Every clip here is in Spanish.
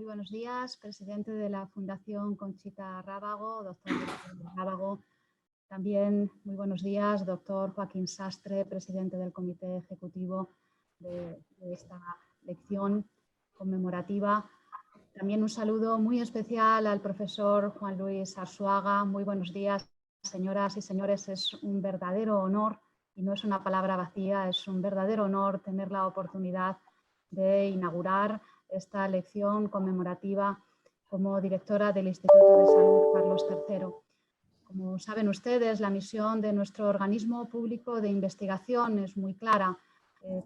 Muy buenos días, presidente de la Fundación Conchita Rábago, doctor Rábago. También muy buenos días, doctor Joaquín Sastre, presidente del Comité Ejecutivo de esta lección conmemorativa. También un saludo muy especial al profesor Juan Luis Arzuaga. Muy buenos días, señoras y señores. Es un verdadero honor, y no es una palabra vacía, es un verdadero honor tener la oportunidad de inaugurar esta lección conmemorativa como directora del Instituto de Salud Carlos III. Como saben ustedes, la misión de nuestro organismo público de investigación es muy clara.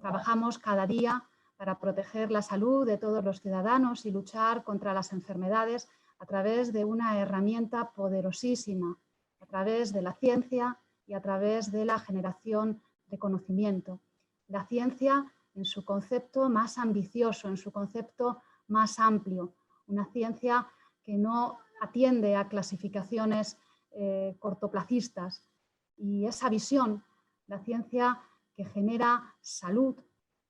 Trabajamos cada día para proteger la salud de todos los ciudadanos y luchar contra las enfermedades a través de una herramienta poderosísima, a través de la ciencia y a través de la generación de conocimiento. La ciencia en su concepto más ambicioso, en su concepto más amplio, una ciencia que no atiende a clasificaciones cortoplacistas, y esa visión, la ciencia que genera salud,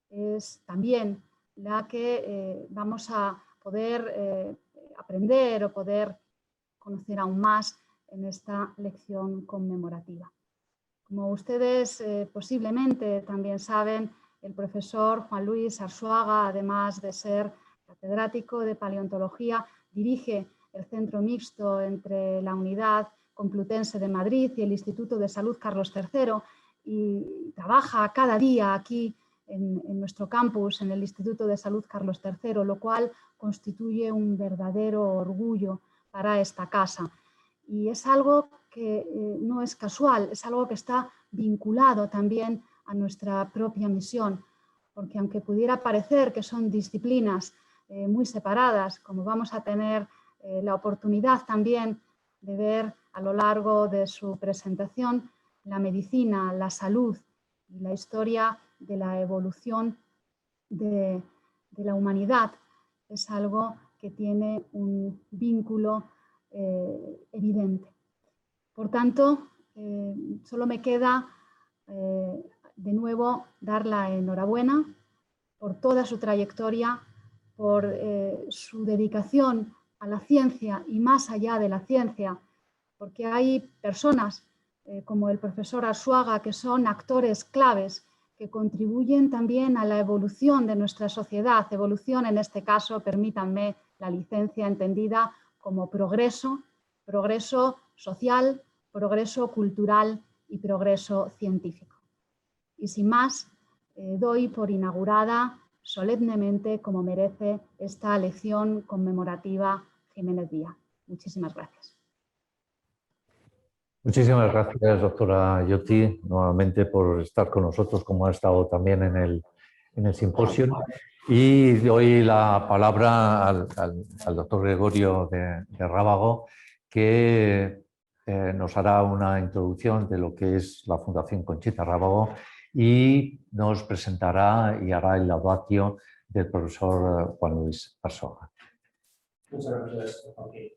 es también la que vamos a poder aprender o poder conocer aún más en esta lección conmemorativa. Como ustedes posiblemente también saben, el profesor Juan Luis Arzuaga, además de ser catedrático de paleontología, dirige el Centro Mixto entre la Unidad Complutense de Madrid y el Instituto de Salud Carlos III, y trabaja cada día aquí en nuestro campus, en el Instituto de Salud Carlos III, lo cual constituye un verdadero orgullo para esta casa. Y es algo que no es casual, es algo que está vinculado también a nuestra propia misión, porque aunque pudiera parecer que son disciplinas muy separadas, como vamos a tener la oportunidad también de ver a lo largo de su presentación, la medicina, la salud y la historia de la evolución de la humanidad es algo que tiene un vínculo evidente. Por tanto, solo me queda de nuevo dar la enhorabuena por toda su trayectoria, por su dedicación a la ciencia y más allá de la ciencia, porque hay personas como el profesor Arzuaga que son actores claves que contribuyen también a la evolución de nuestra sociedad. Evolución, en este caso, permítanme la licencia entendida como progreso, progreso social, progreso cultural y progreso científico. Y sin más, doy por inaugurada solemnemente, como merece, esta lección conmemorativa Jiménez Díaz. Muchísimas gracias. Muchísimas gracias, doctora Lloti, nuevamente por estar con nosotros, como ha estado también en el simposio. Y doy la palabra al doctor Gregorio de Rábago, que nos hará una introducción de lo que es la Fundación Conchita Rábago y nos presentará y hará el laudatio del profesor Juan Luis Arzuaga. Muchas gracias, Joaquín.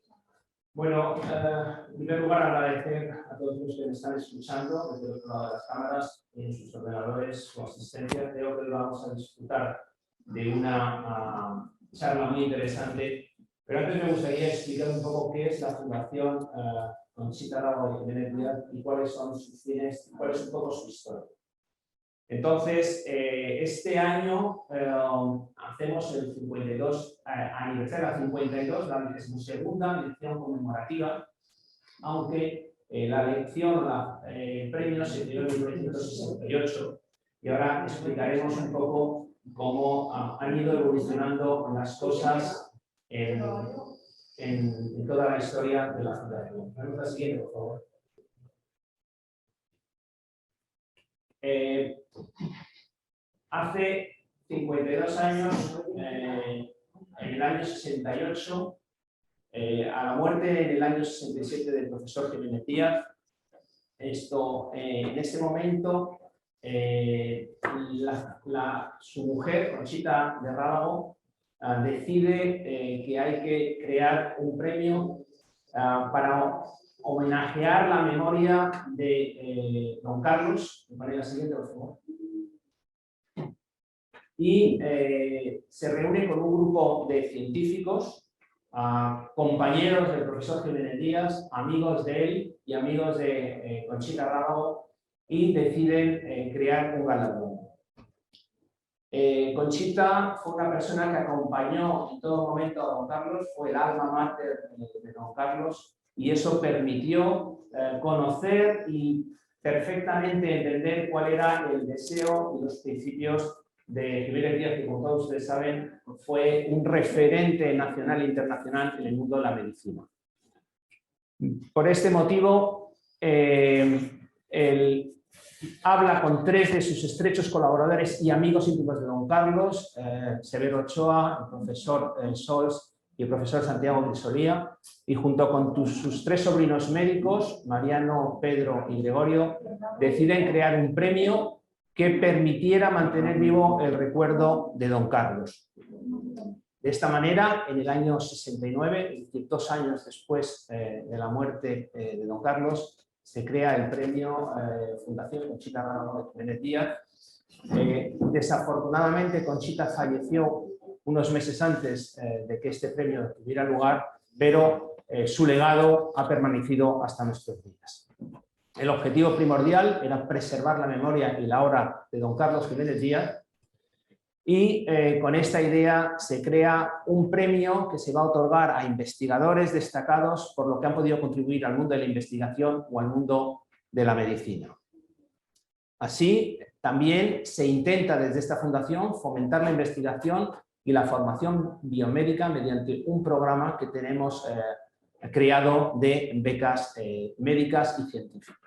Bueno, en primer lugar agradecer a todos los que me están escuchando desde el otro lado de las cámaras, en sus ordenadores, su asistencia. Creo que vamos a disfrutar de una charla muy interesante, pero antes me gustaría explicar un poco qué es la Fundación Conchita Rábago y Jiménez Díaz y cuáles son sus fines, cuál es un poco su historia. Entonces, este año hacemos el 52 aniversario, la 52, la 22ª lección conmemorativa, aunque la lección, el premio se dio en 1968, y ahora explicaremos un poco cómo han ido evolucionando las cosas en toda la historia de la Fundación. Vamos a la siguiente, por favor. Hace 52 años, en el año 68, a la muerte en el año 67 del profesor Jiménez Díaz, en este momento su mujer, Conchita de Rábago, decide que hay que crear un premio para homenajear la memoria de don Carlos. Me pone la siguiente, por favor. y se reúne con un grupo de científicos, compañeros del profesor Jiménez Díaz, amigos de él y amigos de Conchita Rábago, y deciden crear un galardón. Conchita fue una persona que acompañó en todo momento a don Carlos, fue el alma mater de don Carlos, y eso permitió conocer y perfectamente entender cuál era el deseo y los principios de Jiménez Díaz, que como todos ustedes saben fue un referente nacional e internacional en el mundo de la medicina. Por este motivo, habla con 3 de sus estrechos colaboradores y amigos íntimos de don Carlos, Severo Ochoa, el profesor Sols y el profesor Santiago Grisolía, y junto con sus 3 sobrinos médicos, Mariano, Pedro y Gregorio, deciden crear un premio que permitiera mantener vivo el recuerdo de don Carlos. De esta manera, en el año 69, es decir, 2 años después de la muerte de don Carlos, se crea el premio Fundación Conchita Rábago de Jiménez Díaz. Desafortunadamente, Conchita falleció unos meses antes de que este premio tuviera lugar, pero su legado ha permanecido hasta nuestros días. El objetivo primordial era preservar la memoria y la obra de don Carlos Jiménez Díaz, y con esta idea se crea un premio que se va a otorgar a investigadores destacados por lo que han podido contribuir al mundo de la investigación o al mundo de la medicina. Así, también se intenta desde esta fundación fomentar la investigación y la formación biomédica mediante un programa que tenemos creado de becas médicas y científicas.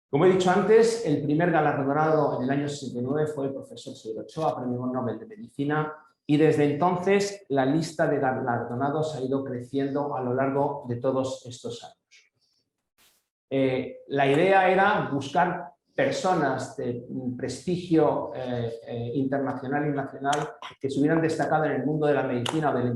Como he dicho antes, el primer galardonado en el año 69 fue el profesor Severo Ochoa, Premio Nobel de Medicina, y desde entonces la lista de galardonados ha ido creciendo a lo largo de todos estos años. La idea era buscar personas de prestigio internacional y nacional que se hubieran destacado en el mundo de la medicina o de la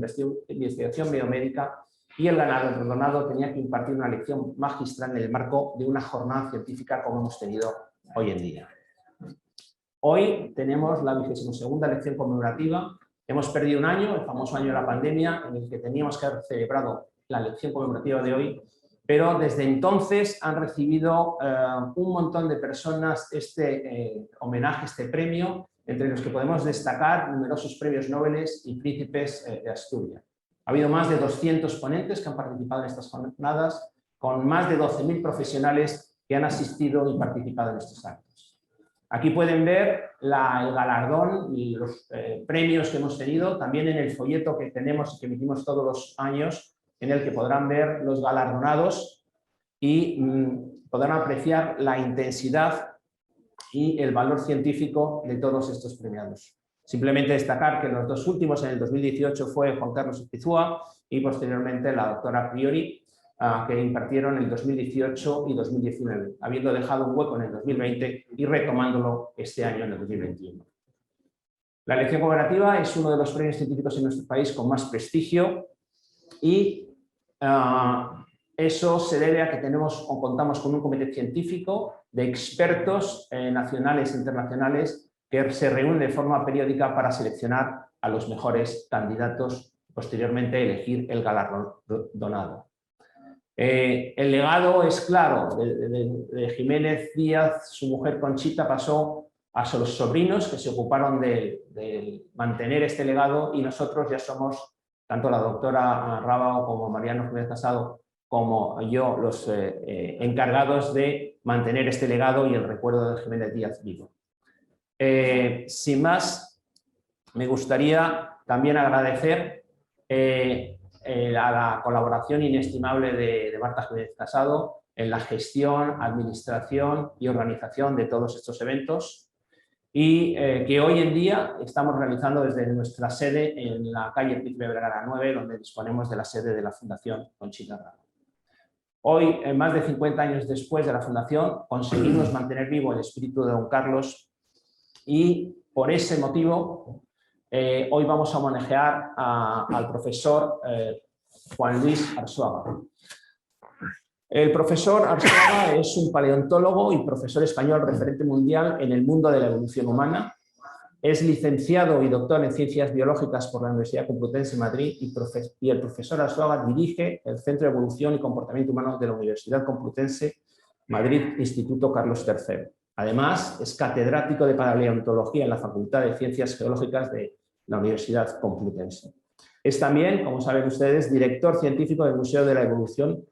investigación biomédica, y el galardonado tenía que impartir una lección magistral en el marco de una jornada científica como hemos tenido hoy en día. Hoy tenemos la 22ª lección conmemorativa. Hemos perdido un año, el famoso año de la pandemia, en el que teníamos que haber celebrado la lección conmemorativa de hoy, pero desde entonces han recibido un montón de personas este homenaje, este premio, entre los que podemos destacar numerosos premios Nobel y príncipes de Asturias. Ha habido más de 200 ponentes que han participado en estas jornadas, con más de 12.000 profesionales que han asistido y participado en estos actos. Aquí pueden ver el galardón y los premios que hemos tenido, también en el folleto que tenemos y que emitimos todos los años, en el que podrán ver los galardonados y podrán apreciar la intensidad y el valor científico de todos estos premiados. Simplemente destacar que los 2 últimos, en el 2018, fue Juan Carlos Espizúa y posteriormente la doctora Priori, que impartieron en el 2018 y 2019, habiendo dejado un hueco en el 2020 y retomándolo este año, en el 2021. La lección conmemorativa es uno de los premios científicos en nuestro país con más prestigio, y eso se debe a que contamos con un comité científico de expertos nacionales e internacionales que se reúnen de forma periódica para seleccionar a los mejores candidatos y posteriormente elegir el galardonado. El legado es claro, de Jiménez Díaz, su mujer Conchita pasó a los sobrinos que se ocuparon de mantener este legado, y nosotros ya somos, tanto la doctora Rábago como Mariano Jiménez Casado, como yo, los encargados de mantener este legado y el recuerdo de Jiménez Díaz vivo. Sin más, me gustaría también agradecer a la colaboración inestimable de Marta Jiménez Casado en la gestión, administración y organización de todos estos eventos, y que hoy en día estamos realizando desde nuestra sede en la calle Príncipe de Vergara 9, donde disponemos de la sede de la Fundación Conchita Rábago. Hoy, más de 50 años después de la fundación, conseguimos mantener vivo el espíritu de don Carlos, y por ese motivo hoy vamos a homenajear al profesor Juan Luis Arzuaga. El profesor Arzuaga es un paleontólogo y profesor español referente mundial en el mundo de la evolución humana. Es licenciado y doctor en Ciencias Biológicas por la Universidad Complutense de Madrid y el profesor Arzuaga dirige el Centro de Evolución y Comportamiento Humano de la Universidad Complutense Madrid, Instituto Carlos III. Además, es catedrático de paleontología en la Facultad de Ciencias Geológicas de la Universidad Complutense. Es también, como saben ustedes, director científico del Museo de la Evolución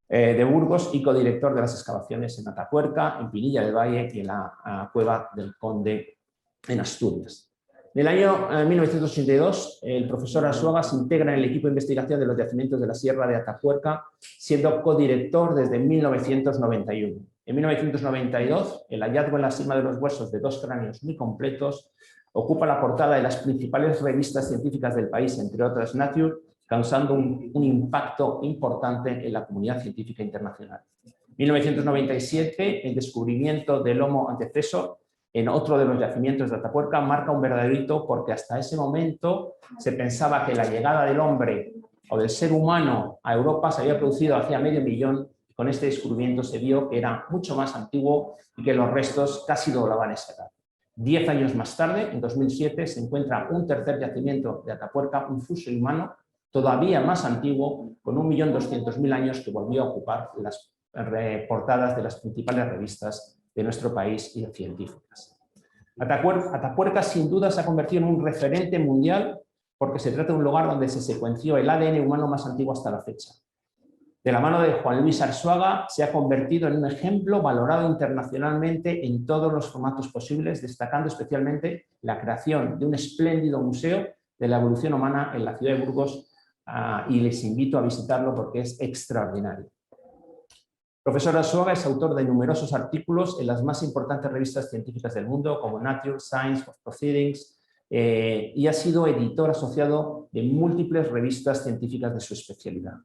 de Burgos y codirector de las excavaciones en Atapuerca, en Pinilla del Valle y en la Cueva del Conde en Asturias. En el año 1982, el profesor Arzuaga se integra en el equipo de investigación de los yacimientos de la Sierra de Atapuerca, siendo codirector desde 1991. En 1992, el hallazgo en la cima de los huesos de 2 cráneos muy completos ocupa la portada de las principales revistas científicas del país, entre otras Nature, causando un impacto importante en la comunidad científica internacional. En 1997, el descubrimiento del Homo antecessor en otro de los yacimientos de Atapuerca marca un verdadero hito, porque hasta ese momento se pensaba que la llegada del hombre o del ser humano a Europa se había producido hacía medio millón, y con este descubrimiento se vio que era mucho más antiguo y que los restos casi doblaban esa edad. 10 años más tarde, en 2007, se encuentra un tercer yacimiento de Atapuerca, un fósil humano todavía más antiguo, con 1.200.000 años, que volvió a ocupar las portadas de las principales revistas de nuestro país y científicas. Atapuerca sin duda se ha convertido en un referente mundial, porque se trata de un lugar donde se secuenció el ADN humano más antiguo hasta la fecha. De la mano de Juan Luis Arzuaga se ha convertido en un ejemplo valorado internacionalmente en todos los formatos posibles, destacando especialmente la creación de un espléndido museo de la evolución humana en la ciudad de Burgos, y les invito a visitarlo porque es extraordinario. Profesor Arzuaga es autor de numerosos artículos en las más importantes revistas científicas del mundo, como Nature, Science, Proceedings, y ha sido editor asociado de múltiples revistas científicas de su especialidad.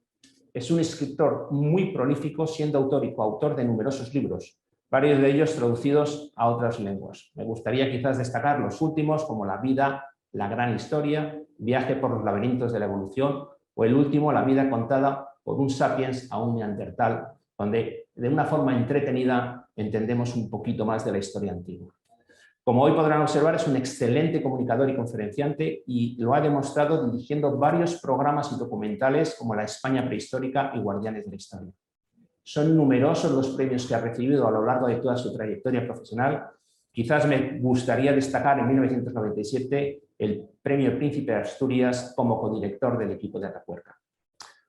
Es un escritor muy prolífico, siendo autor y coautor de numerosos libros, varios de ellos traducidos a otras lenguas. Me gustaría quizás destacar los últimos, como La vida, la gran historia, Viaje por los laberintos de la evolución, o el último, La vida contada por un sapiens a un neandertal, donde de una forma entretenida entendemos un poquito más de la historia antigua. Como hoy podrán observar, es un excelente comunicador y conferenciante, y lo ha demostrado dirigiendo varios programas y documentales como La España prehistórica y Guardianes de la Historia. Son numerosos los premios que ha recibido a lo largo de toda su trayectoria profesional. Quizás me gustaría destacar en 1997 el Premio Príncipe de Asturias como codirector del equipo de Atapuerca.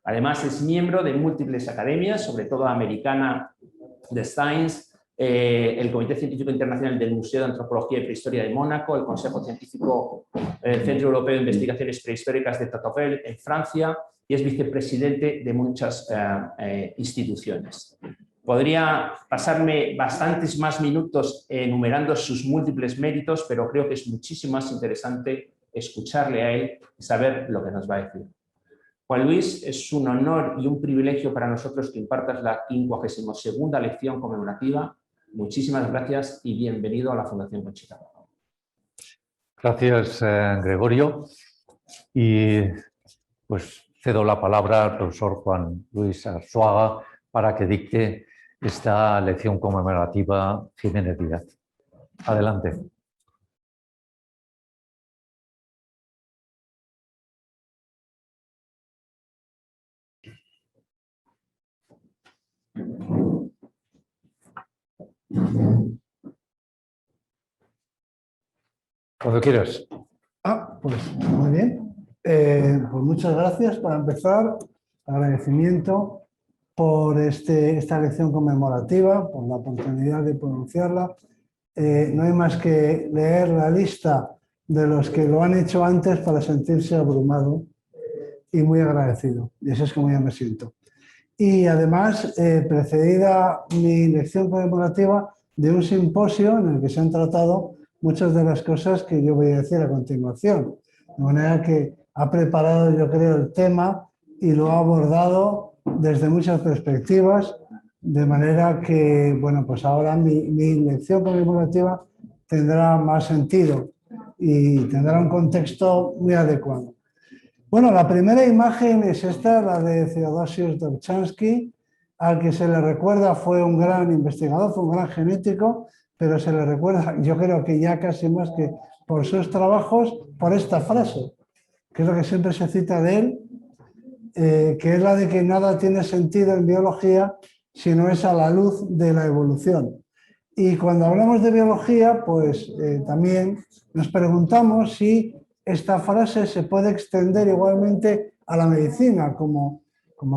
Además, es miembro de múltiples academias, sobre todo americana de Science, el Comité Científico Internacional del Museo de Antropología y Prehistoria de Mónaco, el Consejo Científico del Centro Europeo de Investigaciones Prehistóricas de Tatovel en Francia, y es vicepresidente de muchas instituciones. Podría pasarme bastantes más minutos enumerando sus múltiples méritos, pero creo que es muchísimo más interesante escucharle a él y saber lo que nos va a decir. Juan Luis, es un honor y un privilegio para nosotros que impartas la 52ª lección conmemorativa. Muchísimas gracias y bienvenido a la Fundación Conchita. Gracias, Gregorio. Y pues cedo la palabra al profesor Juan Luis Arzuaga para que dicte esta lección conmemorativa Jiménez Díaz. Adelante. Cuando quieras. Pues muy bien. Pues muchas gracias. Para empezar, agradecimiento por esta lección conmemorativa, por la oportunidad de pronunciarla. No hay más que leer la lista de los que lo han hecho antes para sentirse abrumado y muy agradecido. Y eso es como yo me siento. Y además, precedida mi lección conmemorativa de un simposio en el que se han tratado muchas de las cosas que yo voy a decir a continuación. De manera que ha preparado, yo creo, el tema y lo ha abordado desde muchas perspectivas, de manera que, bueno, pues ahora mi lección conmemorativa tendrá más sentido y tendrá un contexto muy adecuado. Bueno, la primera imagen es esta, la de Theodosius Dobzhansky, al que se le recuerda, fue un gran investigador, fue un gran genético, pero se le recuerda, yo creo que ya casi más que por sus trabajos por esta frase, que es lo que siempre se cita de él, que es la de que nada tiene sentido en biología si no es a la luz de la evolución. Y cuando hablamos de biología, pues también nos preguntamos si esta frase se puede extender igualmente a la medicina, como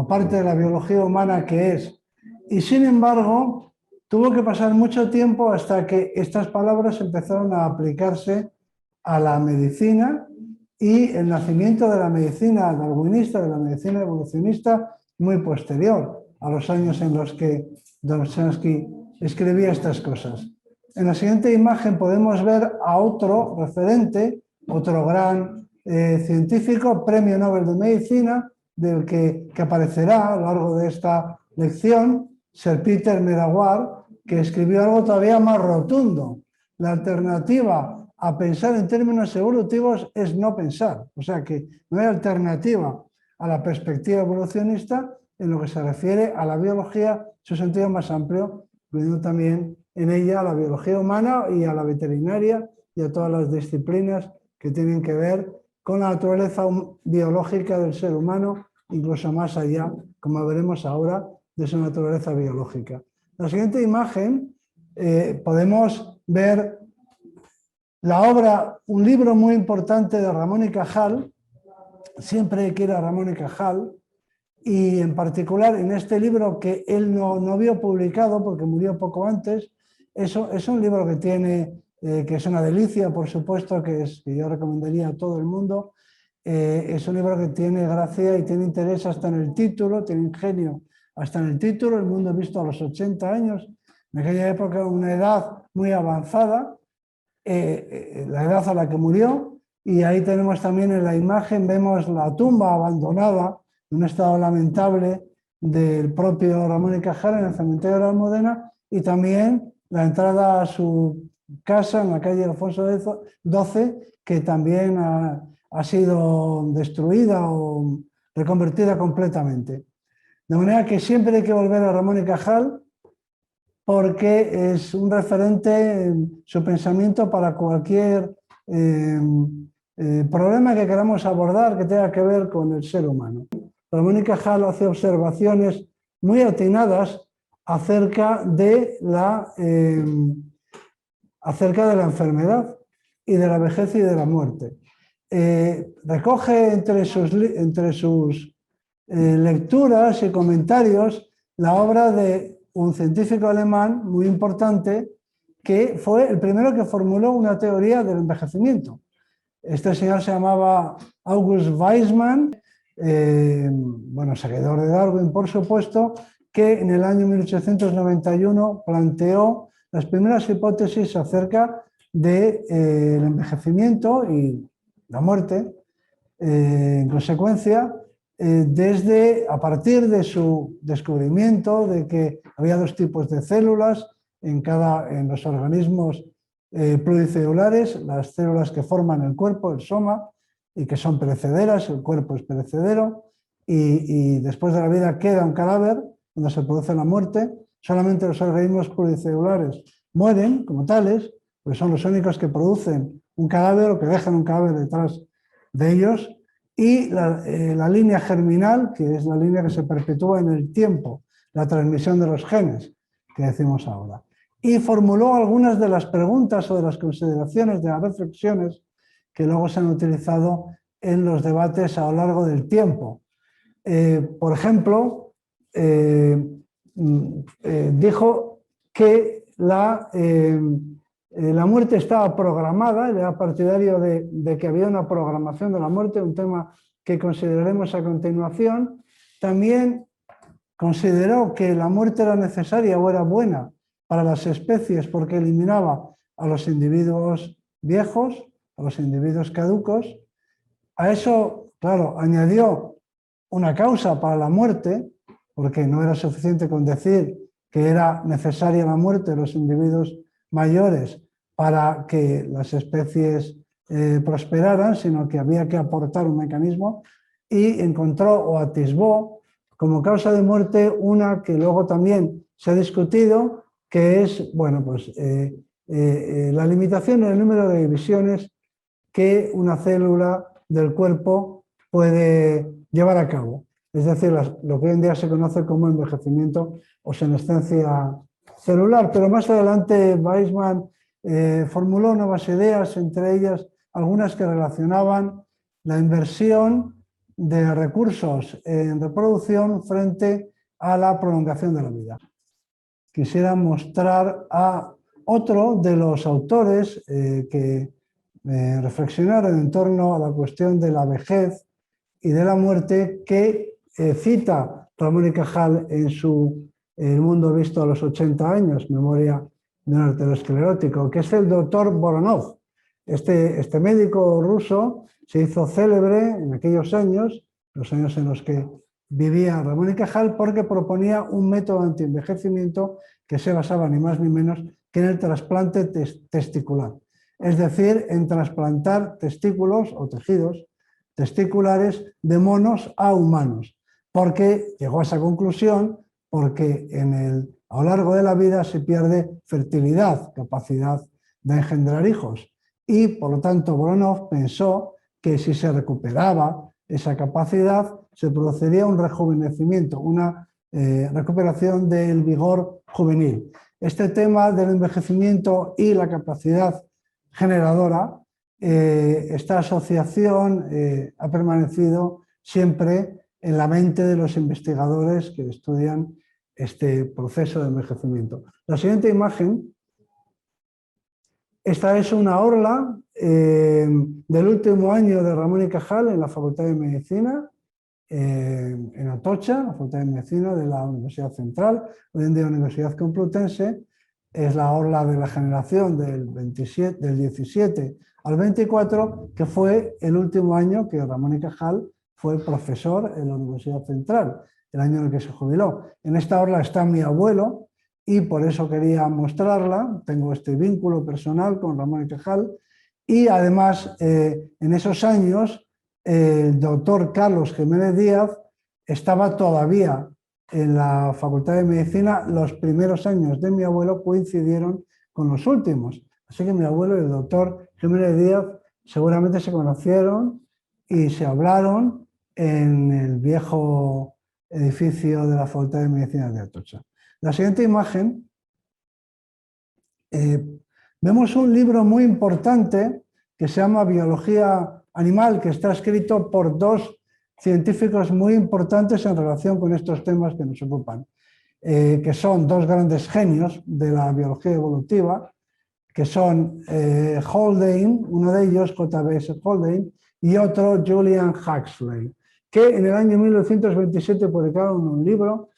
parte de la biología humana que es. Y sin embargo, tuvo que pasar mucho tiempo hasta que estas palabras empezaron a aplicarse a la medicina, y el nacimiento de la medicina darwinista, de la medicina evolucionista, muy posterior a los años en los que Dobzhansky escribía estas cosas. En la siguiente imagen podemos ver a otro referente, otro gran científico, premio Nobel de Medicina, del que aparecerá a lo largo de esta lección, Sir Peter Medawar, que escribió algo todavía más rotundo. La alternativa a pensar en términos evolutivos es no pensar. O sea que no hay alternativa a la perspectiva evolucionista en lo que se refiere a la biología en su sentido más amplio, incluyendo también en ella a la biología humana y a la veterinaria y a todas las disciplinas que tienen que ver con la naturaleza biológica del ser humano, incluso más allá, como veremos ahora, de su naturaleza biológica. En la siguiente imagen podemos ver la obra, un libro muy importante de Ramón y Cajal, siempre quiere a Ramón y Cajal, y en particular en este libro que él no vio publicado porque murió poco antes. Es un libro que tiene, que es una delicia, por supuesto, que yo recomendaría a todo el mundo. Es un libro que tiene gracia y tiene interés hasta en el título, tiene ingenio hasta en el título, El mundo visto a los 80 años, en aquella época una edad muy avanzada, la edad a la que murió, y ahí tenemos también en la imagen, vemos la tumba abandonada, en un estado lamentable, del propio Ramón y Cajal en el cementerio de la Almudena, y también la entrada a su casa en la calle Alfonso XII, que también ha sido destruida o reconvertida completamente. De manera que siempre hay que volver a Ramón y Cajal, porque es un referente en su pensamiento para cualquier problema que queramos abordar que tenga que ver con el ser humano. Ramón y Cajal hace observaciones muy atinadas acerca de la enfermedad y de la vejez y de la muerte. Recoge entre sus lecturas y comentarios la obra de un científico alemán muy importante que fue el primero que formuló una teoría del envejecimiento. Este señor se llamaba August Weismann, seguidor de Darwin, por supuesto, que en el año 1891 planteó las primeras hipótesis acerca del envejecimiento y la muerte, en consecuencia, a partir de su descubrimiento de que había dos tipos de células en los organismos pluricelulares, las células que forman el cuerpo, el soma, y que son perecederas, el cuerpo es perecedero, y después de la vida queda un cadáver, donde se produce la muerte. Solamente los organismos pluricelulares mueren como tales, porque son los únicos que producen un cadáver o que dejan un cadáver detrás de ellos. Y la línea germinal, que es la línea que se perpetúa en el tiempo, la transmisión de los genes, que decimos ahora. Y formuló algunas de las preguntas o de las consideraciones, de las reflexiones que luego se han utilizado en los debates a lo largo del tiempo. Por ejemplo, dijo que la muerte estaba programada, era partidario de que había una programación de la muerte, un tema que consideraremos a continuación. También consideró que la muerte era necesaria o era buena para las especies porque eliminaba a los individuos viejos, a los individuos caducos. A eso, claro, añadió una causa para la muerte, porque no era suficiente con decir que era necesaria la muerte de los individuos mayores para que las especies prosperaran, sino que había que aportar un mecanismo, y encontró o atisbó como causa de muerte una que luego también se ha discutido, que es la limitación en el número de divisiones que una célula del cuerpo puede llevar a cabo. Es decir, lo que hoy en día se conoce como envejecimiento o senescencia celular. Pero más adelante Weizmann formuló nuevas ideas, entre ellas algunas que relacionaban la inversión de recursos en reproducción frente a la prolongación de la vida. Quisiera mostrar a otro de los autores que reflexionaron en torno a la cuestión de la vejez y de la muerte que cita Ramón y Cajal en su El mundo visto a los 80 años, memoria de un arteriosclerótico, que es el doctor Voronov. Este médico ruso se hizo célebre en aquellos años, los años en los que vivía Ramón y Cajal, porque proponía un método antienvejecimiento que se basaba ni más ni menos que en el trasplante testicular. Es decir, en trasplantar testículos o tejidos testiculares de monos a humanos. Porque llegó a esa conclusión porque a lo largo de la vida se pierde fertilidad, capacidad de engendrar hijos. Y por lo tanto Voronov pensó que si se recuperaba esa capacidad se produciría un rejuvenecimiento, una recuperación del vigor juvenil. Este tema del envejecimiento y la capacidad generadora, esta asociación ha permanecido siempre en la mente de los investigadores que estudian este proceso de envejecimiento. La siguiente imagen, esta es una orla del último año de Ramón y Cajal en la Facultad de Medicina, en Atocha, la Facultad de Medicina de la Universidad Central, hoy en día Universidad Complutense. Es la orla de la generación del 17 al 24, que fue el último año que Ramón y Cajal fue profesor en la Universidad Central, el año en el que se jubiló. En esta orla está mi abuelo y por eso quería mostrarla. Tengo este vínculo personal con Ramón y Cajal y además en esos años el doctor Carlos Jiménez Díaz estaba todavía en la Facultad de Medicina. Los primeros años de mi abuelo coincidieron con los últimos. Así que mi abuelo y el doctor Jiménez Díaz seguramente se conocieron y se hablaron en el viejo edificio de la Facultad de Medicina de Atocha. La siguiente imagen, vemos un libro muy importante que se llama Biología Animal, que está escrito por dos científicos muy importantes en relación con estos temas que nos ocupan, que son dos grandes genios de la biología evolutiva, que son Haldane, uno de ellos, J.B.S. Haldane, y otro, Julian Huxley, que en el año 1927 publicaron un libro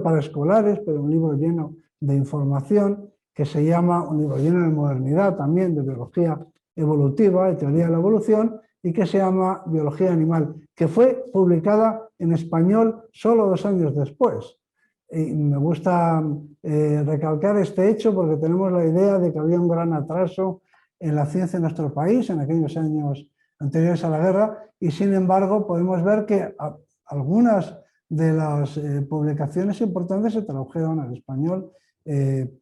para escolares, pero un libro lleno de información, que se llama, un libro lleno de modernidad también, de biología evolutiva, de teoría de la evolución, y que se llama Biología Animal, que fue publicada en español solo 2 años después. Y me gusta recalcar este hecho porque tenemos la idea de que había un gran atraso en la ciencia en nuestro país en aquellos años anteriores a la guerra, y sin embargo podemos ver que algunas de las publicaciones importantes se tradujeron al español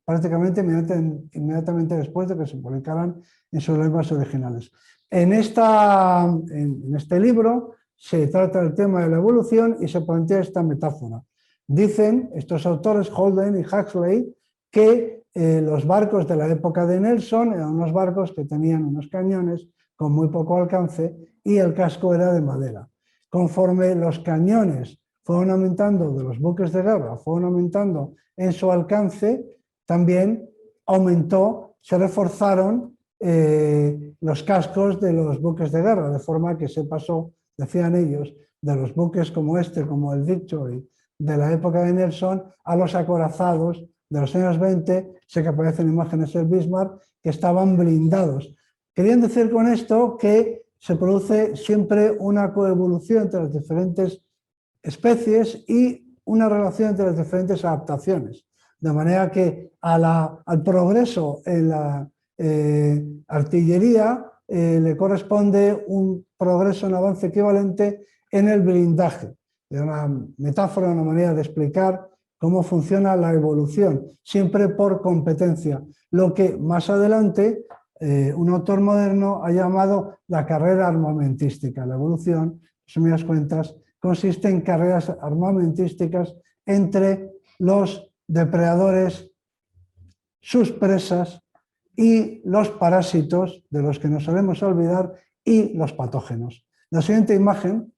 prácticamente inmediatamente después de que se publicaran en sus lenguas originales. En este libro se trata el tema de la evolución y se plantea esta metáfora. Dicen estos autores, Haldane y Huxley, que los barcos de la época de Nelson eran unos barcos que tenían unos cañones con muy poco alcance y el casco era de madera. Conforme los cañones fueron aumentando de los buques de guerra, fueron aumentando en su alcance, también se reforzaron los cascos de los buques de guerra, de forma que se pasó, decían ellos, de los buques como como el Victory, de la época de Nelson, a los acorazados de los años 20, sé que aparecen imágenes del Bismarck, que estaban blindados. Querían decir con esto que se produce siempre una coevolución entre las diferentes especies y una relación entre las diferentes adaptaciones. De manera que al progreso en la artillería le corresponde un progreso, un avance equivalente en el blindaje. Es una metáfora, una manera de explicar cómo funciona la evolución, siempre por competencia. Lo que más adelante un autor moderno ha llamado la carrera armamentística. La evolución, en resumidas cuentas, consiste en carreras armamentísticas entre los depredadores, sus presas y los parásitos, de los que nos solemos olvidar, y los patógenos. En la siguiente imagen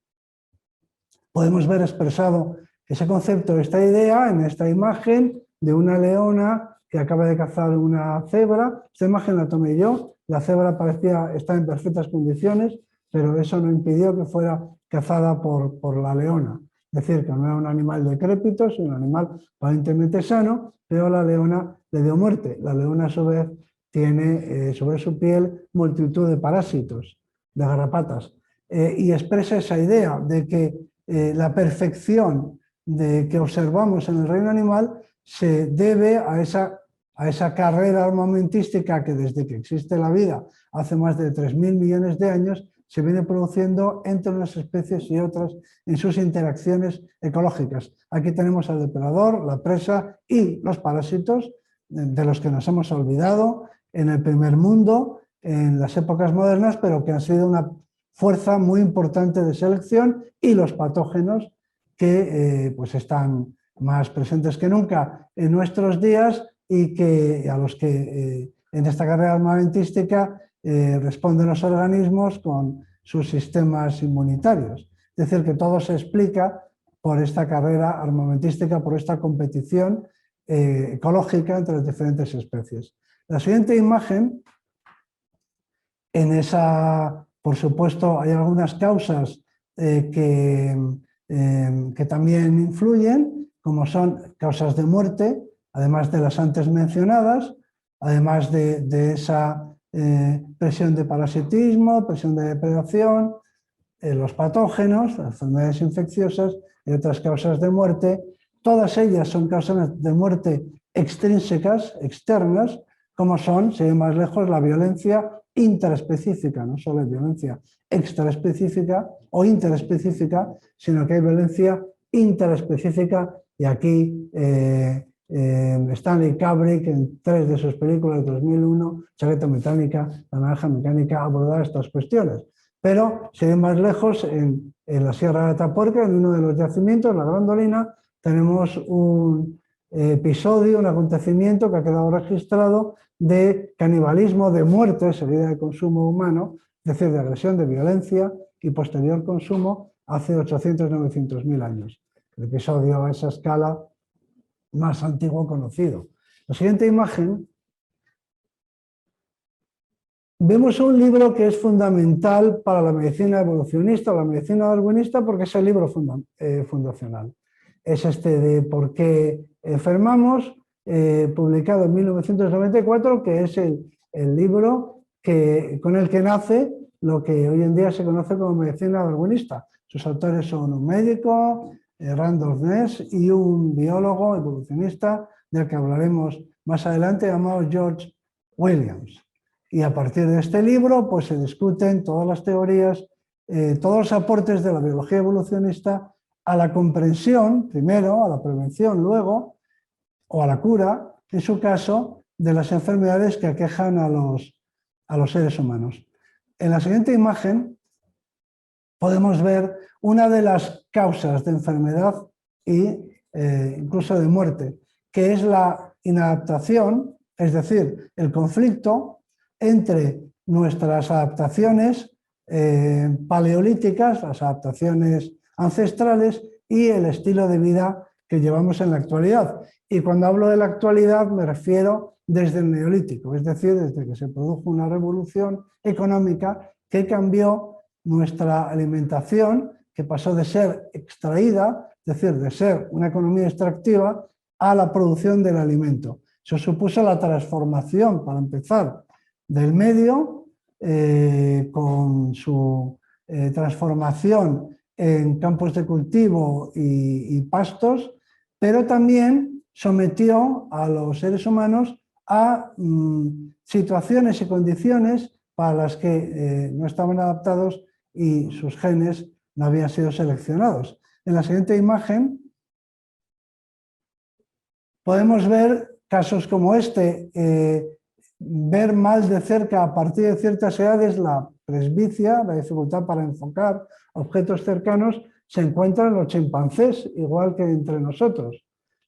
podemos ver expresado ese concepto, esta idea, en esta imagen de una leona que acaba de cazar una cebra. Esta imagen la tomé yo, la cebra parecía estar en perfectas condiciones, pero eso no impidió que fuera cazada por la leona. Es decir, que no era un animal decrépito, sino un animal aparentemente sano, pero la leona le dio muerte. La leona, a su vez, tiene sobre su piel multitud de parásitos, de garrapatas, y expresa esa idea de que la perfección que observamos en el reino animal se debe a esa carrera armamentística que desde que existe la vida, hace más de 3.000 millones de años, se viene produciendo entre unas especies y otras en sus interacciones ecológicas. Aquí tenemos al depredador, la presa y los parásitos, de los que nos hemos olvidado en el primer mundo, en las épocas modernas, pero que han sido una fuerza muy importante de selección, y los patógenos que pues están más presentes que nunca en nuestros días y que, a los que en esta carrera armamentística responden los organismos con sus sistemas inmunitarios. Es decir, que todo se explica por esta carrera armamentística, por esta competición ecológica entre las diferentes especies. La siguiente imagen, en esa, por supuesto, hay algunas causas que también influyen, como son causas de muerte, además de las antes mencionadas, además de esa presión de parasitismo, presión de depredación, los patógenos, las enfermedades infecciosas y otras causas de muerte. Todas ellas son causas de muerte extrínsecas, externas, como son, sin ir más lejos, la violencia intraespecífica, no solo hay violencia extraespecífica o interespecífica, sino que hay violencia intraespecífica, y aquí Stanley Kubrick, en 3 de sus películas de 2001, Chaqueta Mecánica, La Naranja Mecánica, abordaba estas cuestiones. Pero, sin ir más lejos, en la Sierra de Atapuerca, en uno de los yacimientos, la Grandolina, tenemos un episodio, un acontecimiento que ha quedado registrado de canibalismo, de muerte seguida de consumo humano, es decir, de agresión, de violencia y posterior consumo hace 800-900.000 años. El episodio a esa escala más antiguo conocido. La siguiente imagen, vemos un libro que es fundamental para la medicina evolucionista o la medicina darwinista, porque es el libro fundacional. Es este de ¿Por qué enfermamos?, publicado en 1994, que es el libro con el que nace lo que hoy en día se conoce como medicina darwinista. Sus autores son un médico, Randolph Ness, y un biólogo evolucionista del que hablaremos más adelante, llamado George Williams. Y a partir de este libro pues se discuten todas las teorías, todos los aportes de la biología evolucionista a la comprensión, primero, a la prevención luego, o a la cura, en su caso, de las enfermedades que aquejan a los seres humanos. En la siguiente imagen podemos ver una de las causas de enfermedad e incluso de muerte, que es la inadaptación, es decir, el conflicto entre nuestras adaptaciones paleolíticas, las adaptaciones ancestrales, y el estilo de vida que llevamos en la actualidad. Y cuando hablo de la actualidad me refiero desde el Neolítico, es decir, desde que se produjo una revolución económica que cambió nuestra alimentación, que pasó de ser extraída, es decir, de ser una economía extractiva, a la producción del alimento. Eso supuso la transformación, para empezar, del medio, con su transformación en campos de cultivo y pastos, pero también sometió a los seres humanos a situaciones y condiciones para las que no estaban adaptados y sus genes no habían sido seleccionados. En la siguiente imagen podemos ver casos como este. ver mal de cerca a partir de ciertas edades la presbicia, la dificultad para enfocar objetos cercanos, se encuentra en los chimpancés, igual que entre nosotros.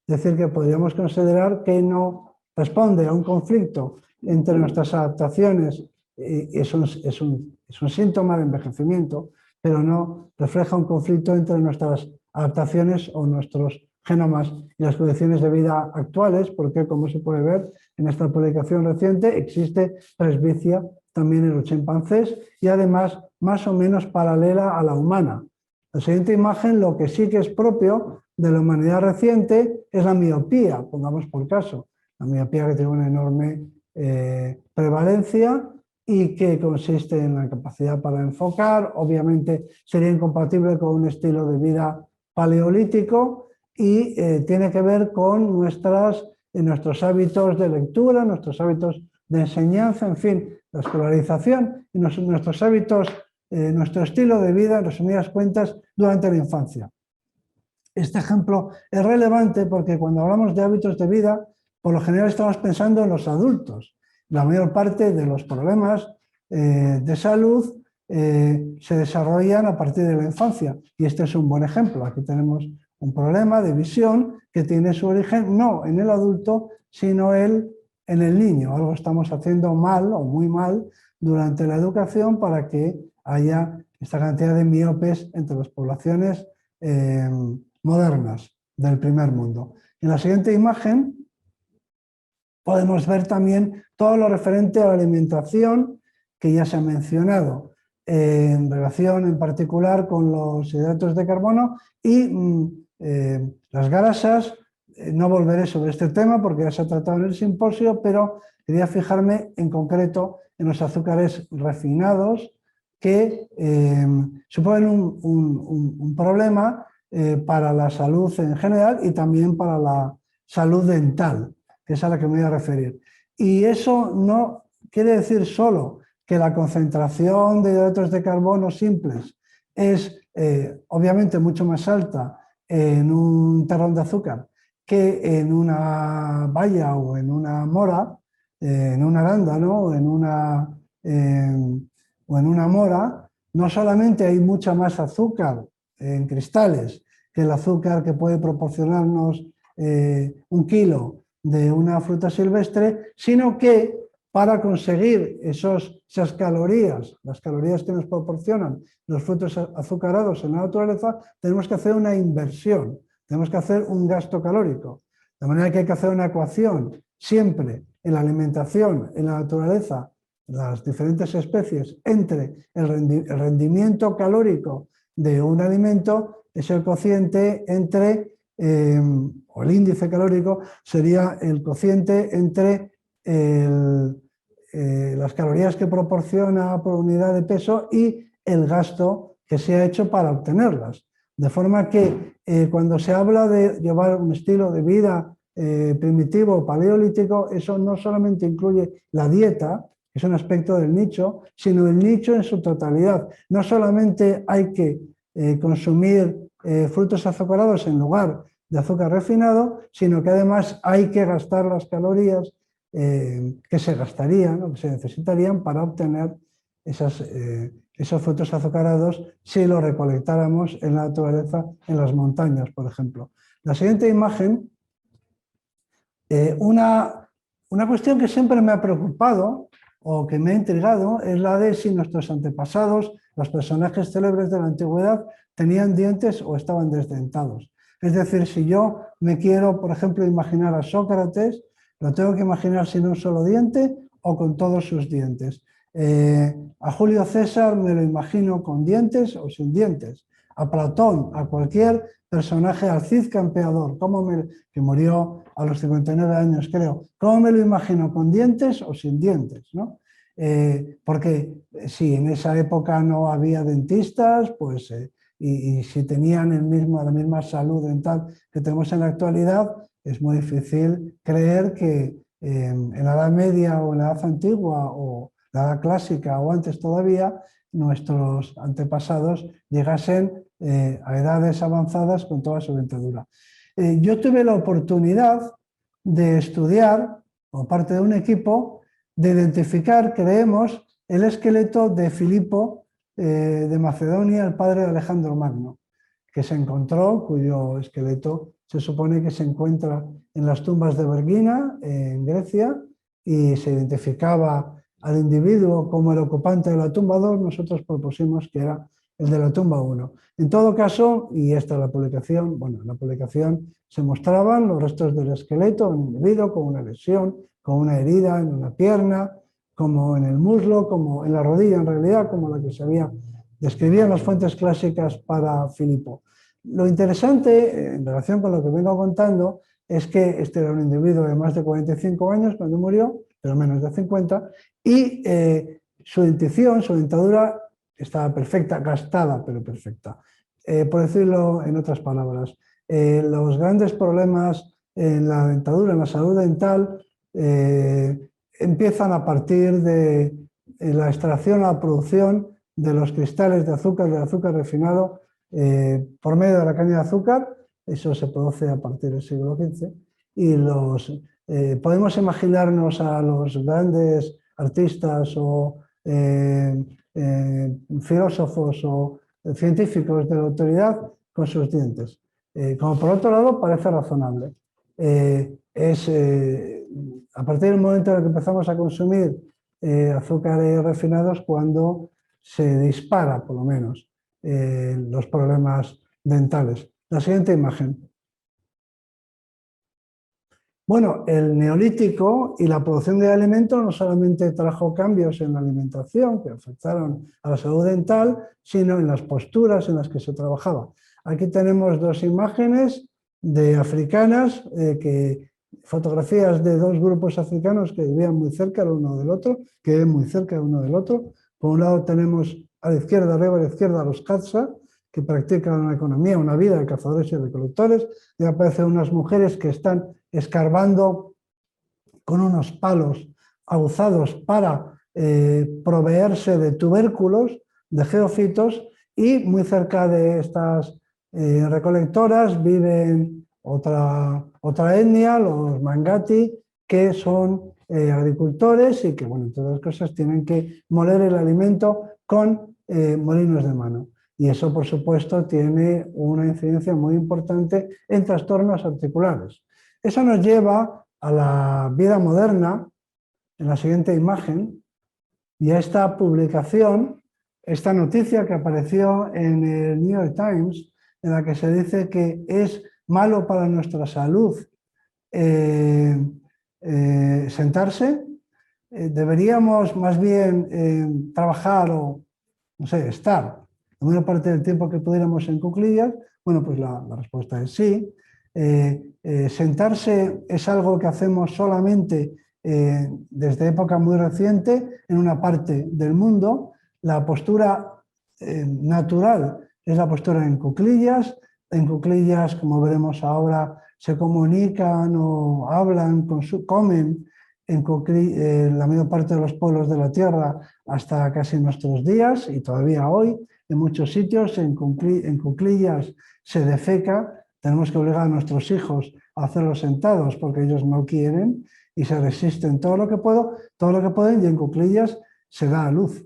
Es decir, que podríamos considerar que no responde a un conflicto entre nuestras adaptaciones, es un síntoma de envejecimiento, pero no refleja un conflicto entre nuestras adaptaciones o nuestros genomas y las condiciones de vida actuales, porque, como se puede ver en esta publicación reciente, existe presbicia también en los chimpancés y además más o menos paralela a la humana. La siguiente imagen, lo que sí que es propio de la humanidad reciente es la miopía, pongamos por caso. La miopía que tiene una enorme prevalencia y que consiste en la capacidad para enfocar. Obviamente sería incompatible con un estilo de vida paleolítico y tiene que ver con nuestros hábitos de lectura, nuestros hábitos de enseñanza, en fin, la escolarización y nuestros hábitos, nuestro estilo de vida, en resumidas cuentas, durante la infancia. Este ejemplo es relevante porque cuando hablamos de hábitos de vida, por lo general estamos pensando en los adultos. La mayor parte de los problemas de salud se desarrollan a partir de la infancia y este es un buen ejemplo. Aquí tenemos un problema de visión que tiene su origen no en el adulto, sino en el niño. Algo estamos haciendo mal o muy mal durante la educación para que haya esta cantidad de miopes entre las poblaciones modernas del primer mundo. En la siguiente imagen podemos ver también todo lo referente a la alimentación que ya se ha mencionado en relación en particular con los hidratos de carbono y las grasas. No volveré sobre este tema porque ya se ha tratado en el simposio, pero quería fijarme en concreto en los azúcares refinados que suponen un problema para la salud en general y también para la salud dental, que es a la que me voy a referir. Y eso no quiere decir solo que la concentración de hidratos de carbono simples es obviamente mucho más alta en un terrón de azúcar que en una baya o en una mora, en un arándano o en una mora. No solamente hay mucha más azúcar en cristales que el azúcar que puede proporcionarnos 1 kilo de una fruta silvestre, sino que para conseguir esas calorías, las calorías que nos proporcionan los frutos azucarados en la naturaleza, tenemos que hacer una inversión, tenemos que hacer un gasto calórico. De manera que hay que hacer una ecuación siempre en la alimentación, en la naturaleza, las diferentes especies, entre el rendimiento calórico de un alimento, es el cociente entre, o el índice calórico sería el cociente entre las calorías que proporciona por unidad de peso y el gasto que se ha hecho para obtenerlas. De forma que cuando se habla de llevar un estilo de vida primitivo, paleolítico, eso no solamente incluye la dieta, que es un aspecto del nicho, sino el nicho en su totalidad. No solamente hay que consumir frutos azucarados en lugar de azúcar refinado, sino que además hay que gastar las calorías que se gastarían o que se necesitarían para obtener esos frutos azucarados si los recolectáramos en la naturaleza, en las montañas, por ejemplo. La siguiente imagen, una cuestión que siempre me ha preocupado o que me ha intrigado es la de si nuestros antepasados, los personajes célebres de la antigüedad, tenían dientes o estaban desdentados. Es decir, si yo me quiero, por ejemplo, imaginar a Sócrates, lo tengo que imaginar sin un solo diente o con todos sus dientes. A Julio César me lo imagino con dientes o sin dientes. A Platón, a cualquier personaje, al Cid Campeador, que murió a los 59 años, creo. ¿Cómo me lo imagino? ¿Con dientes o sin dientes? ¿No? Porque si en esa época no había dentistas, pues, y si tenían la misma salud dental que tenemos en la actualidad, es muy difícil creer que en la Edad Media o en la Edad Antigua o la Edad Clásica o antes todavía, nuestros antepasados llegasen a edades avanzadas con toda su dentadura. Yo tuve la oportunidad de estudiar, como parte de un equipo, de identificar, creemos, el esqueleto de Filipo de Macedonia, el padre de Alejandro Magno, que se encontró, cuyo esqueleto se supone que se encuentra en las tumbas de Vergina, en Grecia, y se identificaba al individuo como el ocupante de la tumba 2, nosotros propusimos que era el de la tumba 1. En todo caso, y esta es la publicación, bueno, en la publicación se mostraban los restos del esqueleto, un individuo con una lesión, con una herida en una pierna, como en el muslo, como en la rodilla en realidad, como la que se había describían las fuentes clásicas para Filipo. Lo interesante, en relación con lo que vengo contando, es que este era un individuo de más de 45 años cuando murió, pero menos de 50, y su dentición, su dentadura estaba perfecta, gastada, pero perfecta. Por decirlo en otras palabras, los grandes problemas en la dentadura, en la salud dental, empiezan a partir de la extracción o la producción de los cristales de azúcar, del azúcar refinado, por medio de la caña de azúcar. Eso se produce a partir del siglo XV. Y podemos imaginarnos a los grandes artistas o filósofos o científicos de la autoridad con sus dientes. Como por otro lado parece razonable. A partir del momento en el que empezamos a consumir azúcares refinados, cuando se dispara, por lo menos, los problemas dentales. La siguiente imagen. Bueno, el neolítico y la producción de alimentos no solamente trajo cambios en la alimentación que afectaron a la salud dental, sino en las posturas en las que se trabajaba. Aquí tenemos dos imágenes de africanas, fotografías de dos grupos africanos que vivían muy cerca el uno del otro, que viven muy cerca el uno del otro. Por un lado tenemos a la izquierda, arriba a la izquierda, a los Hadza, que practican una economía, una vida de cazadores y recolectores, y aparecen unas mujeres que están escarbando con unos palos aguzados para proveerse de tubérculos, de geofitos, y muy cerca de estas recolectoras viven otra etnia, los Mangati, que son agricultores y que, bueno, entre otras cosas, tienen que moler el alimento con molinos de mano. Y eso, por supuesto, tiene una incidencia muy importante en trastornos articulares. Eso nos lleva a la vida moderna, en la siguiente imagen, y a esta publicación, esta noticia que apareció en el New York Times, en la que se dice que es malo para nuestra salud sentarse. Deberíamos más bien trabajar o, no sé, estar la mayor parte del tiempo que pudiéramos en cuclillas. Bueno, pues la respuesta es sí. Sentarse es algo que hacemos solamente desde época muy reciente en una parte del mundo. La postura natural es la postura en cuclillas. En cuclillas, como veremos ahora, se comunican o hablan, comen en la mayor parte de los pueblos de la Tierra hasta casi nuestros días, y todavía hoy en muchos sitios en cuclillas se defeca. Tenemos que obligar a nuestros hijos a hacerlo sentados porque ellos no quieren y se resisten todo lo que pueden, y en cuclillas se da a luz.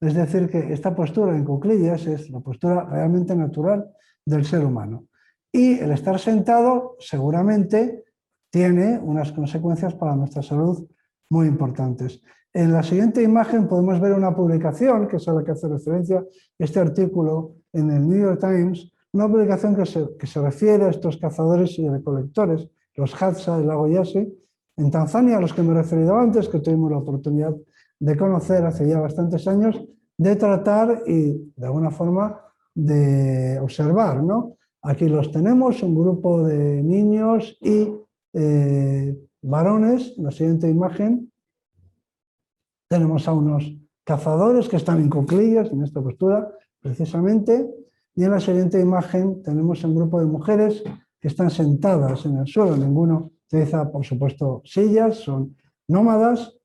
Es decir, que esta postura en cuclillas es la postura realmente natural del ser humano. Y el estar sentado seguramente tiene unas consecuencias para nuestra salud muy importantes. En la siguiente imagen podemos ver una publicación, que es a la que hace referencia este artículo en el New York Times, una publicación que se refiere a estos cazadores y recolectores, los Hadza del lago Yase, en Tanzania, a los que me he referido antes, que tuvimos la oportunidad de conocer hace ya bastantes años, de tratar y de alguna forma de observar, ¿no? Aquí los tenemos, un grupo de niños y varones. En la siguiente imagen tenemos a unos cazadores que están en cuclillas, en esta postura, precisamente, y en la siguiente imagen tenemos un grupo de mujeres que están sentadas en el suelo. Ninguno utiliza, por supuesto, sillas, son nómadas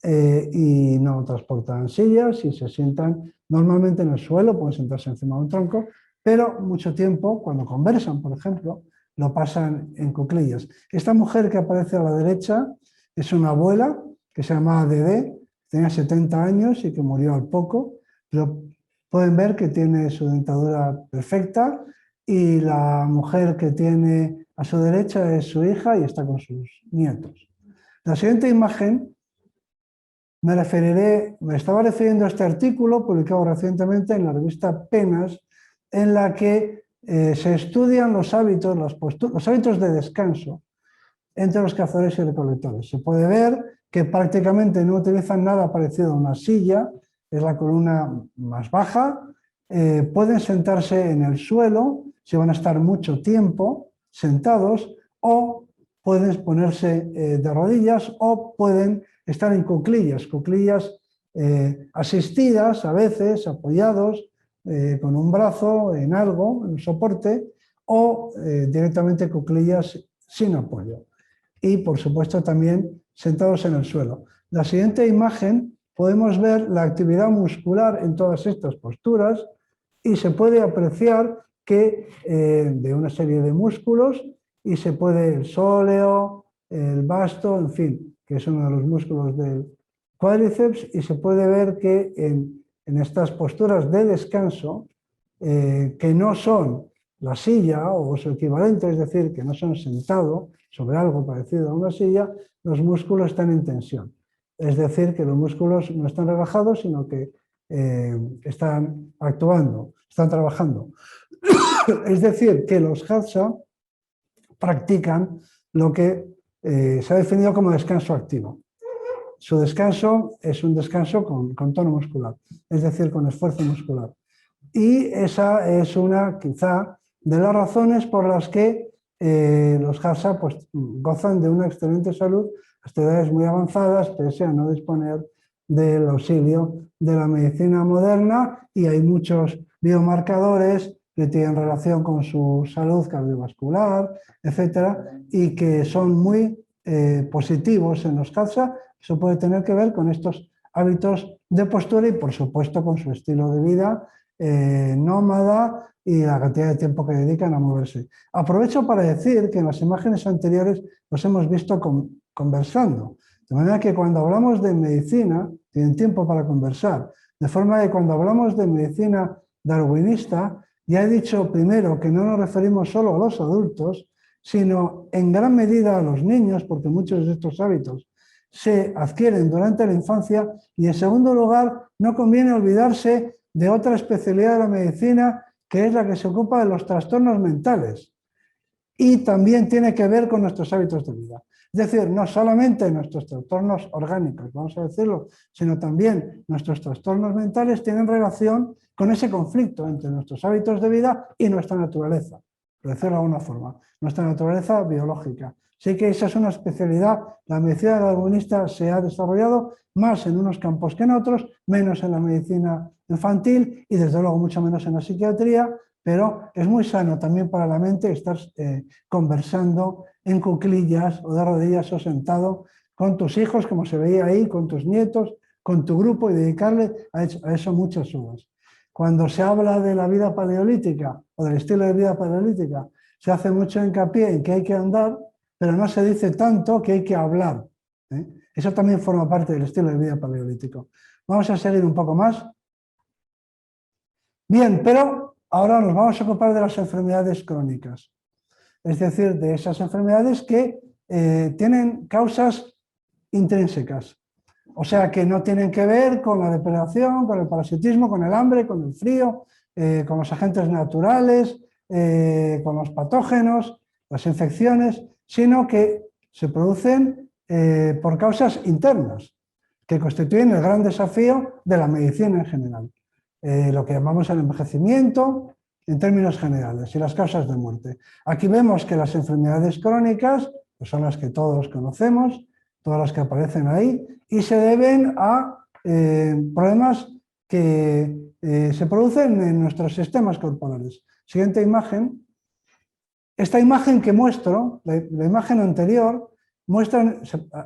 y no transportan sillas y se sientan normalmente en el suelo, pueden sentarse encima de un tronco, pero mucho tiempo, cuando conversan, por ejemplo, lo pasan en cuclillas. Esta mujer que aparece a la derecha es una abuela que se llamaba Dede, tenía 70 años y que murió al poco, pero pueden ver que tiene su dentadura perfecta y la mujer que tiene a su derecha es su hija y está con sus nietos. La siguiente imagen me estaba refiriendo a este artículo publicado recientemente en la revista Penas, en la que se estudian los hábitos de descanso entre los cazadores y recolectores. Se puede ver que prácticamente no utilizan nada parecido a una silla, es la columna más baja, pueden sentarse en el suelo si van a estar mucho tiempo sentados, o pueden ponerse de rodillas, o pueden estar en cuclillas asistidas a veces, apoyados con un brazo en algo, en un soporte, o directamente cuclillas sin apoyo. Y por supuesto también sentados en el suelo. La siguiente imagen podemos ver la actividad muscular en todas estas posturas y se puede apreciar que de una serie de músculos, y se puede el sóleo, el vasto, en fin, que es uno de los músculos del cuádriceps, y se puede ver que en estas posturas de descanso, que no son la silla o su equivalente, es decir, que no son sentado sobre algo parecido a una silla, los músculos están en tensión. Es decir, que los músculos no están relajados, sino que están actuando, están trabajando. Es decir, que los hatha practican lo que se ha definido como descanso activo. Su descanso es un descanso con tono muscular, es decir, con esfuerzo muscular. Y esa es una, quizá, de las razones por las que los hatha pues, gozan de una excelente salud hasta edades muy avanzadas, pese a no disponer del auxilio de la medicina moderna, y hay muchos biomarcadores que tienen relación con su salud cardiovascular, etcétera, y que son muy positivos en los hatha. Eso puede tener que ver con estos hábitos de postura y, por supuesto, con su estilo de vida nómada y la cantidad de tiempo que dedican a moverse. Aprovecho para decir que en las imágenes anteriores los hemos visto conversando, de manera que cuando hablamos de medicina tienen tiempo para conversar, de forma que cuando hablamos de medicina darwinista, ya he dicho primero que no nos referimos solo a los adultos, sino en gran medida a los niños, porque muchos de estos hábitos se adquieren durante la infancia, y en segundo lugar no conviene olvidarse de otra especialidad de la medicina, que es la que se ocupa de los trastornos mentales, y también tiene que ver con nuestros hábitos de vida. Es decir, no solamente nuestros trastornos orgánicos, vamos a decirlo, sino también nuestros trastornos mentales tienen relación con ese conflicto entre nuestros hábitos de vida y nuestra naturaleza, por decirlo de alguna forma, nuestra naturaleza biológica. Sí que esa es una especialidad. La medicina darwinista se ha desarrollado más en unos campos que en otros, menos en la medicina infantil y desde luego mucho menos en la psiquiatría, pero es muy sano también para la mente estar conversando en cuclillas o de rodillas o sentado con tus hijos, como se veía ahí, con tus nietos, con tu grupo, y dedicarle a eso muchas horas. Cuando se habla de la vida paleolítica o del estilo de vida paleolítica, se hace mucho hincapié en que hay que andar, pero no se dice tanto que hay que hablar. Eso también forma parte del estilo de vida paleolítico. Vamos a seguir un poco más. Bien, pero ahora nos vamos a ocupar de las enfermedades crónicas. Es decir, de esas enfermedades que tienen causas intrínsecas. O sea, que no tienen que ver con la depredación, con el parasitismo, con el hambre, con el frío, con los agentes naturales, con los patógenos, las infecciones, sino que se producen por causas internas, que constituyen el gran desafío de la medicina en general. Lo que llamamos el envejecimiento en términos generales y las causas de muerte. Aquí vemos que las enfermedades crónicas pues son las que todos conocemos, todas las que aparecen ahí, y se deben a problemas que se producen en nuestros sistemas corporales. Siguiente imagen. Esta imagen que muestro, la imagen anterior,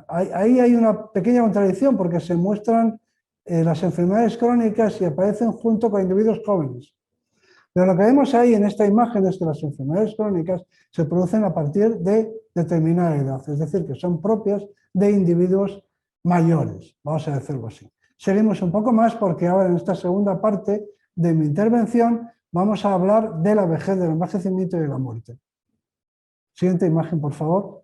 ahí hay una pequeña contradicción porque se muestran las enfermedades crónicas y aparecen junto con individuos jóvenes. Pero lo que vemos ahí en esta imagen es que las enfermedades crónicas se producen a partir de determinada edad, es decir, que son propias de individuos mayores, vamos a decirlo así. Seguimos un poco más porque ahora en esta segunda parte de mi intervención vamos a hablar de la vejez, del envejecimiento y de la muerte. Siguiente imagen, por favor.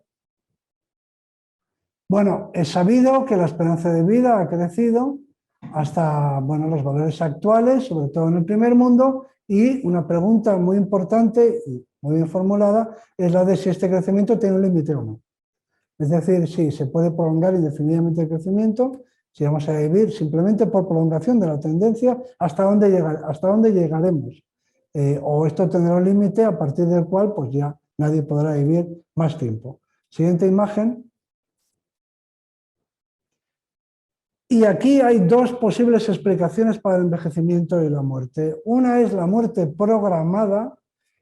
Bueno, es sabido que la esperanza de vida ha crecido hasta los valores actuales, sobre todo en el primer mundo, y una pregunta muy importante y muy bien formulada es la de si este crecimiento tiene un límite o no. Es decir, si se puede prolongar indefinidamente el crecimiento, si vamos a vivir simplemente por prolongación de la tendencia, hasta dónde llegaremos. O esto tendrá un límite a partir del cual pues ya nadie podrá vivir más tiempo. Siguiente imagen. Y aquí hay dos posibles explicaciones para el envejecimiento y la muerte. Una es la muerte programada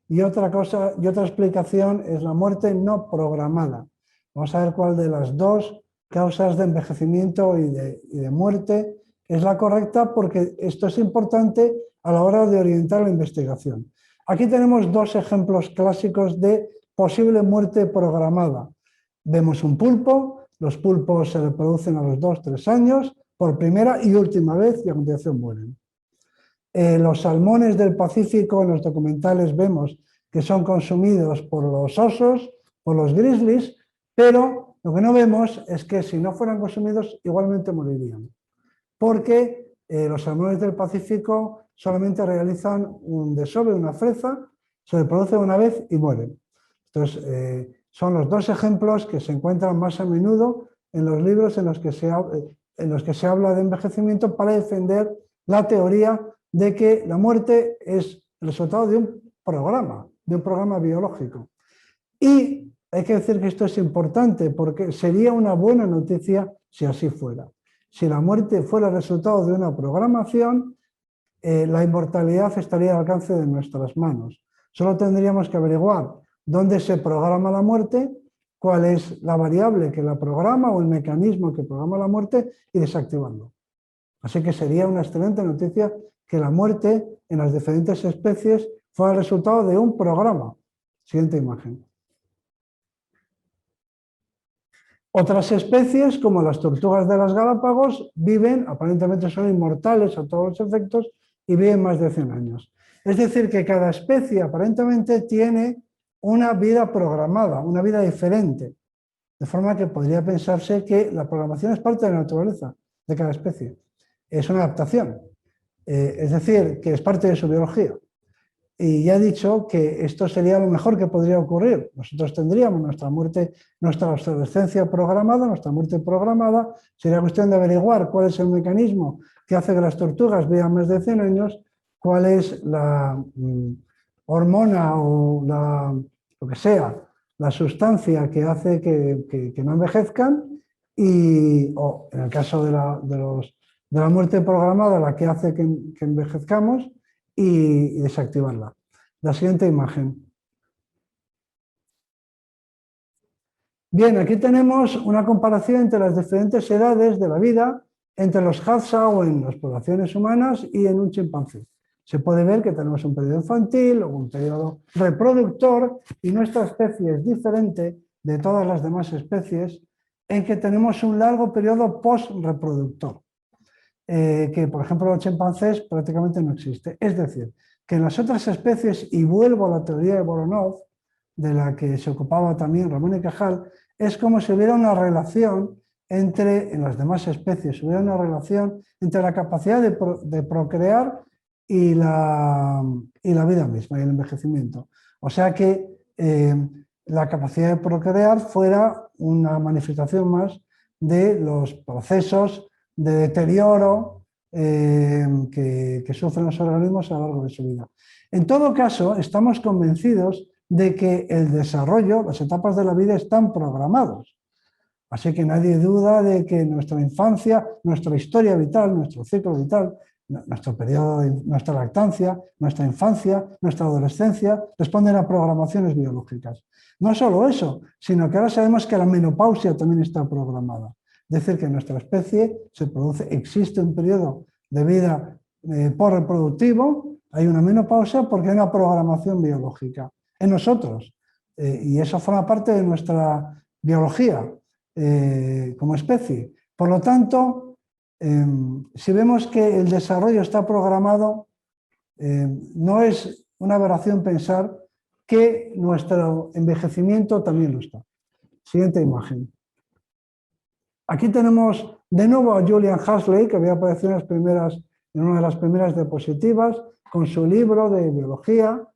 y otra explicación es la muerte no programada. Vamos a ver cuál de las dos causas de envejecimiento y de muerte es la correcta, porque esto es importante a la hora de orientar la investigación. Aquí tenemos dos ejemplos clásicos de posible muerte programada. Vemos un pulpo, los pulpos se reproducen a los 2-3 años, por primera y última vez, y a continuación mueren. Los salmones del Pacífico, en los documentales vemos que son consumidos por los osos, por los grizzlies, pero lo que no vemos es que si no fueran consumidos igualmente morirían, porque los salmones del Pacífico solamente realizan un desove, una freza, se reproducen una vez y mueren. Entonces, son los dos ejemplos que se encuentran más a menudo en los libros en los que se habla de envejecimiento para defender la teoría de que la muerte es el resultado de un programa biológico. Y hay que decir que esto es importante porque sería una buena noticia si así fuera. Si la muerte fuera el resultado de una programación, la inmortalidad estaría al alcance de nuestras manos. Solo tendríamos que averiguar dónde se programa la muerte, cuál es la variable que la programa o el mecanismo que programa la muerte y desactivarlo. Así que sería una excelente noticia que la muerte en las diferentes especies fuera el resultado de un programa. Siguiente imagen. Otras especies, como las tortugas de las Galápagos, viven, aparentemente son inmortales a todos los efectos y viven más de 100 años. Es decir, que cada especie aparentemente tiene una vida programada, una vida diferente, de forma que podría pensarse que la programación es parte de la naturaleza de cada especie. Es una adaptación, es decir, que es parte de su biología. Y ya he dicho que esto sería lo mejor que podría ocurrir. Nosotros tendríamos nuestra muerte, nuestra obsolescencia programada, nuestra muerte programada. Sería cuestión de averiguar cuál es el mecanismo que hace que las tortugas vivan más de 100 años, cuál es la hormona o lo que sea, la sustancia que hace que no envejezcan o en el caso de la muerte programada, la que hace que envejezcamos y desactivarla. La siguiente imagen. Bien, aquí tenemos una comparación entre las diferentes edades de la vida entre los Hadza o en las poblaciones humanas y en un chimpancé. Se puede ver que tenemos un periodo infantil o un periodo reproductor y nuestra especie es diferente de todas las demás especies en que tenemos un largo periodo post-reproductor, que por ejemplo los chimpancés prácticamente no existe. Es decir, que en las otras especies, y vuelvo a la teoría de Voronov, de la que se ocupaba también Ramón y Cajal, es como si hubiera una relación en las demás especies, hubiera una relación entre la capacidad de procrear y la vida misma, y el envejecimiento. O sea que la capacidad de procrear fuera una manifestación más de los procesos de deterioro que sufren los organismos a lo largo de su vida. En todo caso, estamos convencidos de que el desarrollo, las etapas de la vida están programados. Así que nadie duda de que nuestra infancia, nuestra historia vital, nuestro ciclo vital, nuestro periodo, nuestra lactancia, nuestra infancia, nuestra adolescencia, responden a programaciones biológicas. No solo eso, sino que ahora sabemos que la menopausia también está programada. Es decir, que en nuestra especie existe un periodo de vida postreproductivo, hay una menopausia porque hay una programación biológica en nosotros. Y eso forma parte de nuestra biología como especie. Por lo tanto, si vemos que el desarrollo está programado, no es una aberración pensar que nuestro envejecimiento también lo está. Siguiente imagen. Aquí tenemos de nuevo a Julian Huxley, que había aparecido en una de las primeras diapositivas, con su libro de biología,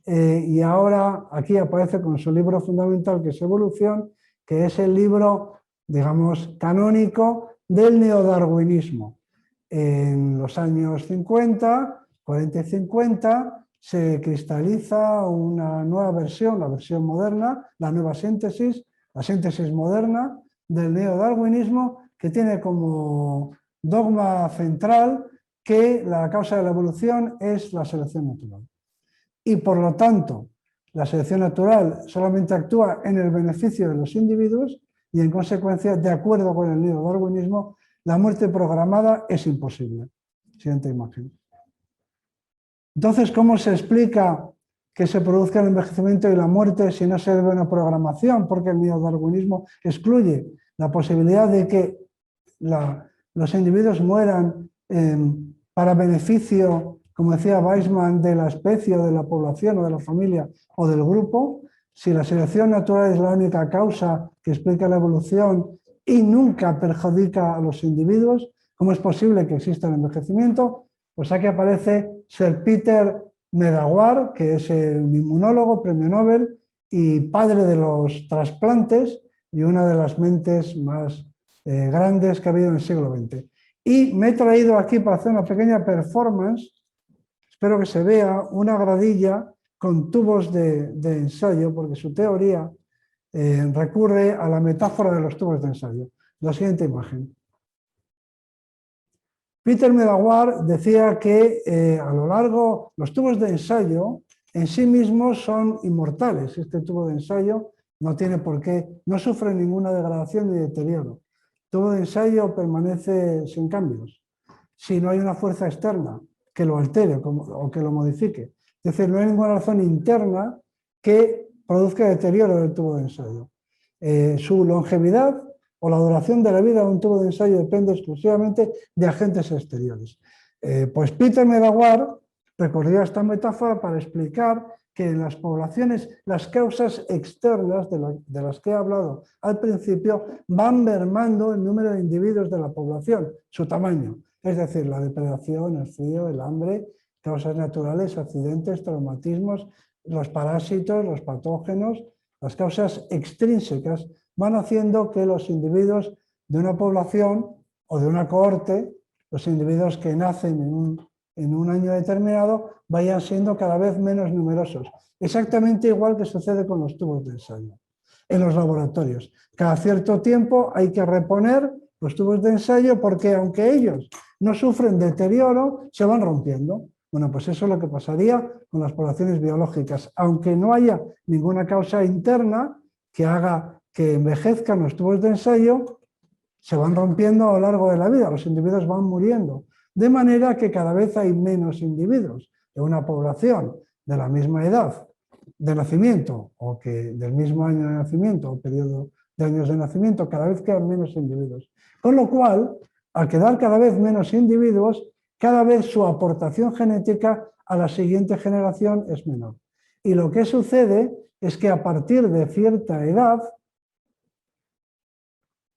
y ahora aquí aparece con su libro fundamental, que es Evolución, que es el libro, digamos, canónico del neodarwinismo. En los años 50, 40 y 50, se cristaliza una nueva versión, la versión moderna, la nueva síntesis, la síntesis moderna del neodarwinismo, que tiene como dogma central que la causa de la evolución es la selección natural. Y por lo tanto, la selección natural solamente actúa en el beneficio de los individuos y en consecuencia, de acuerdo con el neodarwinismo, la muerte programada es imposible. Siguiente imagen. Entonces, ¿cómo se explica que se produzca el envejecimiento y la muerte si no se debe a una programación? Porque el neodarwinismo excluye la posibilidad de que los individuos mueran para beneficio, como decía Weismann, de la especie o de la población o de la familia o del grupo. Si la selección natural es la única causa que explica la evolución y nunca perjudica a los individuos, ¿cómo es posible que exista el envejecimiento? Pues aquí aparece Sir Peter Medawar, que es un inmunólogo, premio Nobel y padre de los trasplantes y una de las mentes más grandes que ha habido en el siglo XX. Y me he traído aquí para hacer una pequeña performance, espero que se vea, una gradilla con tubos de ensayo, porque su teoría recurre a la metáfora de los tubos de ensayo. La siguiente imagen. Peter Medawar decía que a lo largo, los tubos de ensayo en sí mismos son inmortales. Este tubo de ensayo no tiene por qué, no sufre ninguna degradación ni deterioro. El tubo de ensayo permanece sin cambios. Si no hay una fuerza externa que lo altere o que lo modifique. Es decir, no hay ninguna razón interna que produzca deterioro del tubo de ensayo. Su longevidad o la duración de la vida de un tubo de ensayo depende exclusivamente de agentes exteriores. Pues Peter Medawar recurrió a esta metáfora para explicar que en las poblaciones las causas externas de las que he hablado al principio van mermando el número de individuos de la población, su tamaño. Es decir, la depredación, el frío, el hambre, causas naturales, accidentes, traumatismos, los parásitos, los patógenos, las causas extrínsecas van haciendo que los individuos de una población o de una cohorte, los individuos que nacen en un año determinado, vayan siendo cada vez menos numerosos. Exactamente igual que sucede con los tubos de ensayo en los laboratorios. Cada cierto tiempo hay que reponer los tubos de ensayo porque aunque ellos no sufren deterioro, se van rompiendo. Bueno, pues eso es lo que pasaría con las poblaciones biológicas. Aunque no haya ninguna causa interna que haga que envejezcan los tubos de ensayo, se van rompiendo a lo largo de la vida, los individuos van muriendo, de manera que cada vez hay menos individuos de una población de la misma edad de nacimiento o que del mismo año de nacimiento o periodo de años de nacimiento, cada vez quedan menos individuos. Con lo cual, al quedar cada vez menos individuos, cada vez su aportación genética a la siguiente generación es menor. Y lo que sucede es que a partir de cierta edad,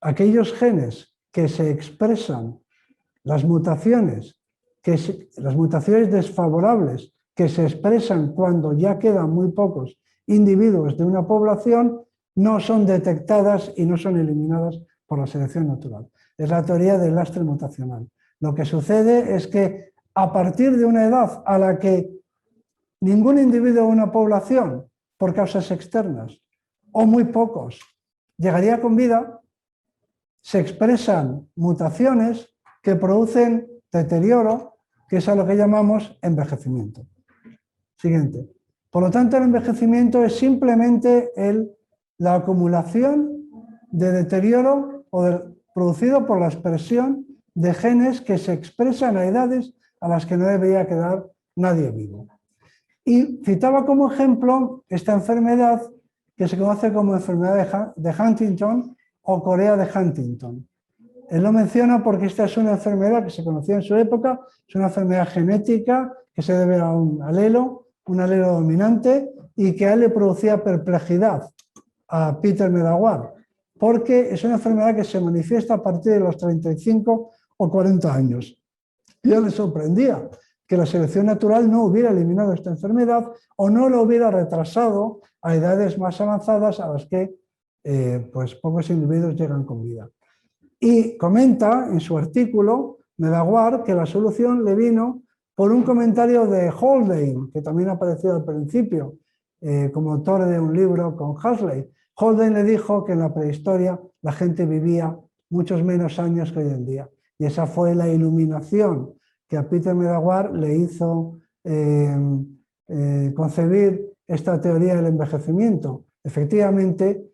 aquellos genes que se expresan, las mutaciones desfavorables que se expresan cuando ya quedan muy pocos individuos de una población, no son detectadas y no son eliminadas por la selección natural. Es la teoría del lastre mutacional. Lo que sucede es que a partir de una edad a la que ningún individuo de una población, por causas externas, o muy pocos, llegaría con vida, se expresan mutaciones que producen deterioro, que es a lo que llamamos envejecimiento. Siguiente. Por lo tanto, el envejecimiento es simplemente la acumulación de deterioro producido por la expresión de genes que se expresan a edades a las que no debería quedar nadie vivo. Y citaba como ejemplo esta enfermedad que se conoce como enfermedad de Huntington o Corea de Huntington. Él lo menciona porque esta es una enfermedad que se conocía en su época, es una enfermedad genética que se debe a un alelo dominante, y que a él le producía perplejidad a Peter Medawar, porque es una enfermedad que se manifiesta a partir de los 35 o 40 años. Y a él le sorprendía que la selección natural no hubiera eliminado esta enfermedad o no lo hubiera retrasado a edades más avanzadas a las que pues pocos individuos llegan con vida. Y comenta en su artículo, Medawar, que la solución le vino por un comentario de Haldane, que también apareció al principio, como autor de un libro con Huxley. Haldane le dijo que en la prehistoria la gente vivía muchos menos años que hoy en día. Y esa fue la iluminación que a Peter Medawar le hizo concebir esta teoría del envejecimiento. Efectivamente,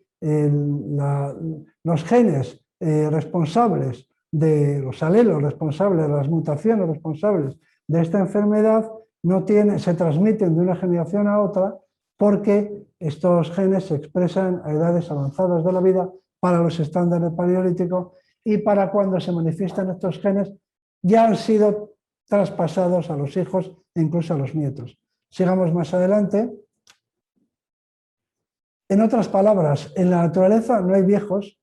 los genes responsables de los alelos, responsables de las mutaciones responsables de esta enfermedad, se transmiten de una generación a otra, porque estos genes se expresan a edades avanzadas de la vida para los estándares paleolíticos, y para cuando se manifiestan estos genes ya han sido traspasados a los hijos e incluso a los nietos. Sigamos más adelante. En otras palabras, en la naturaleza no hay viejos,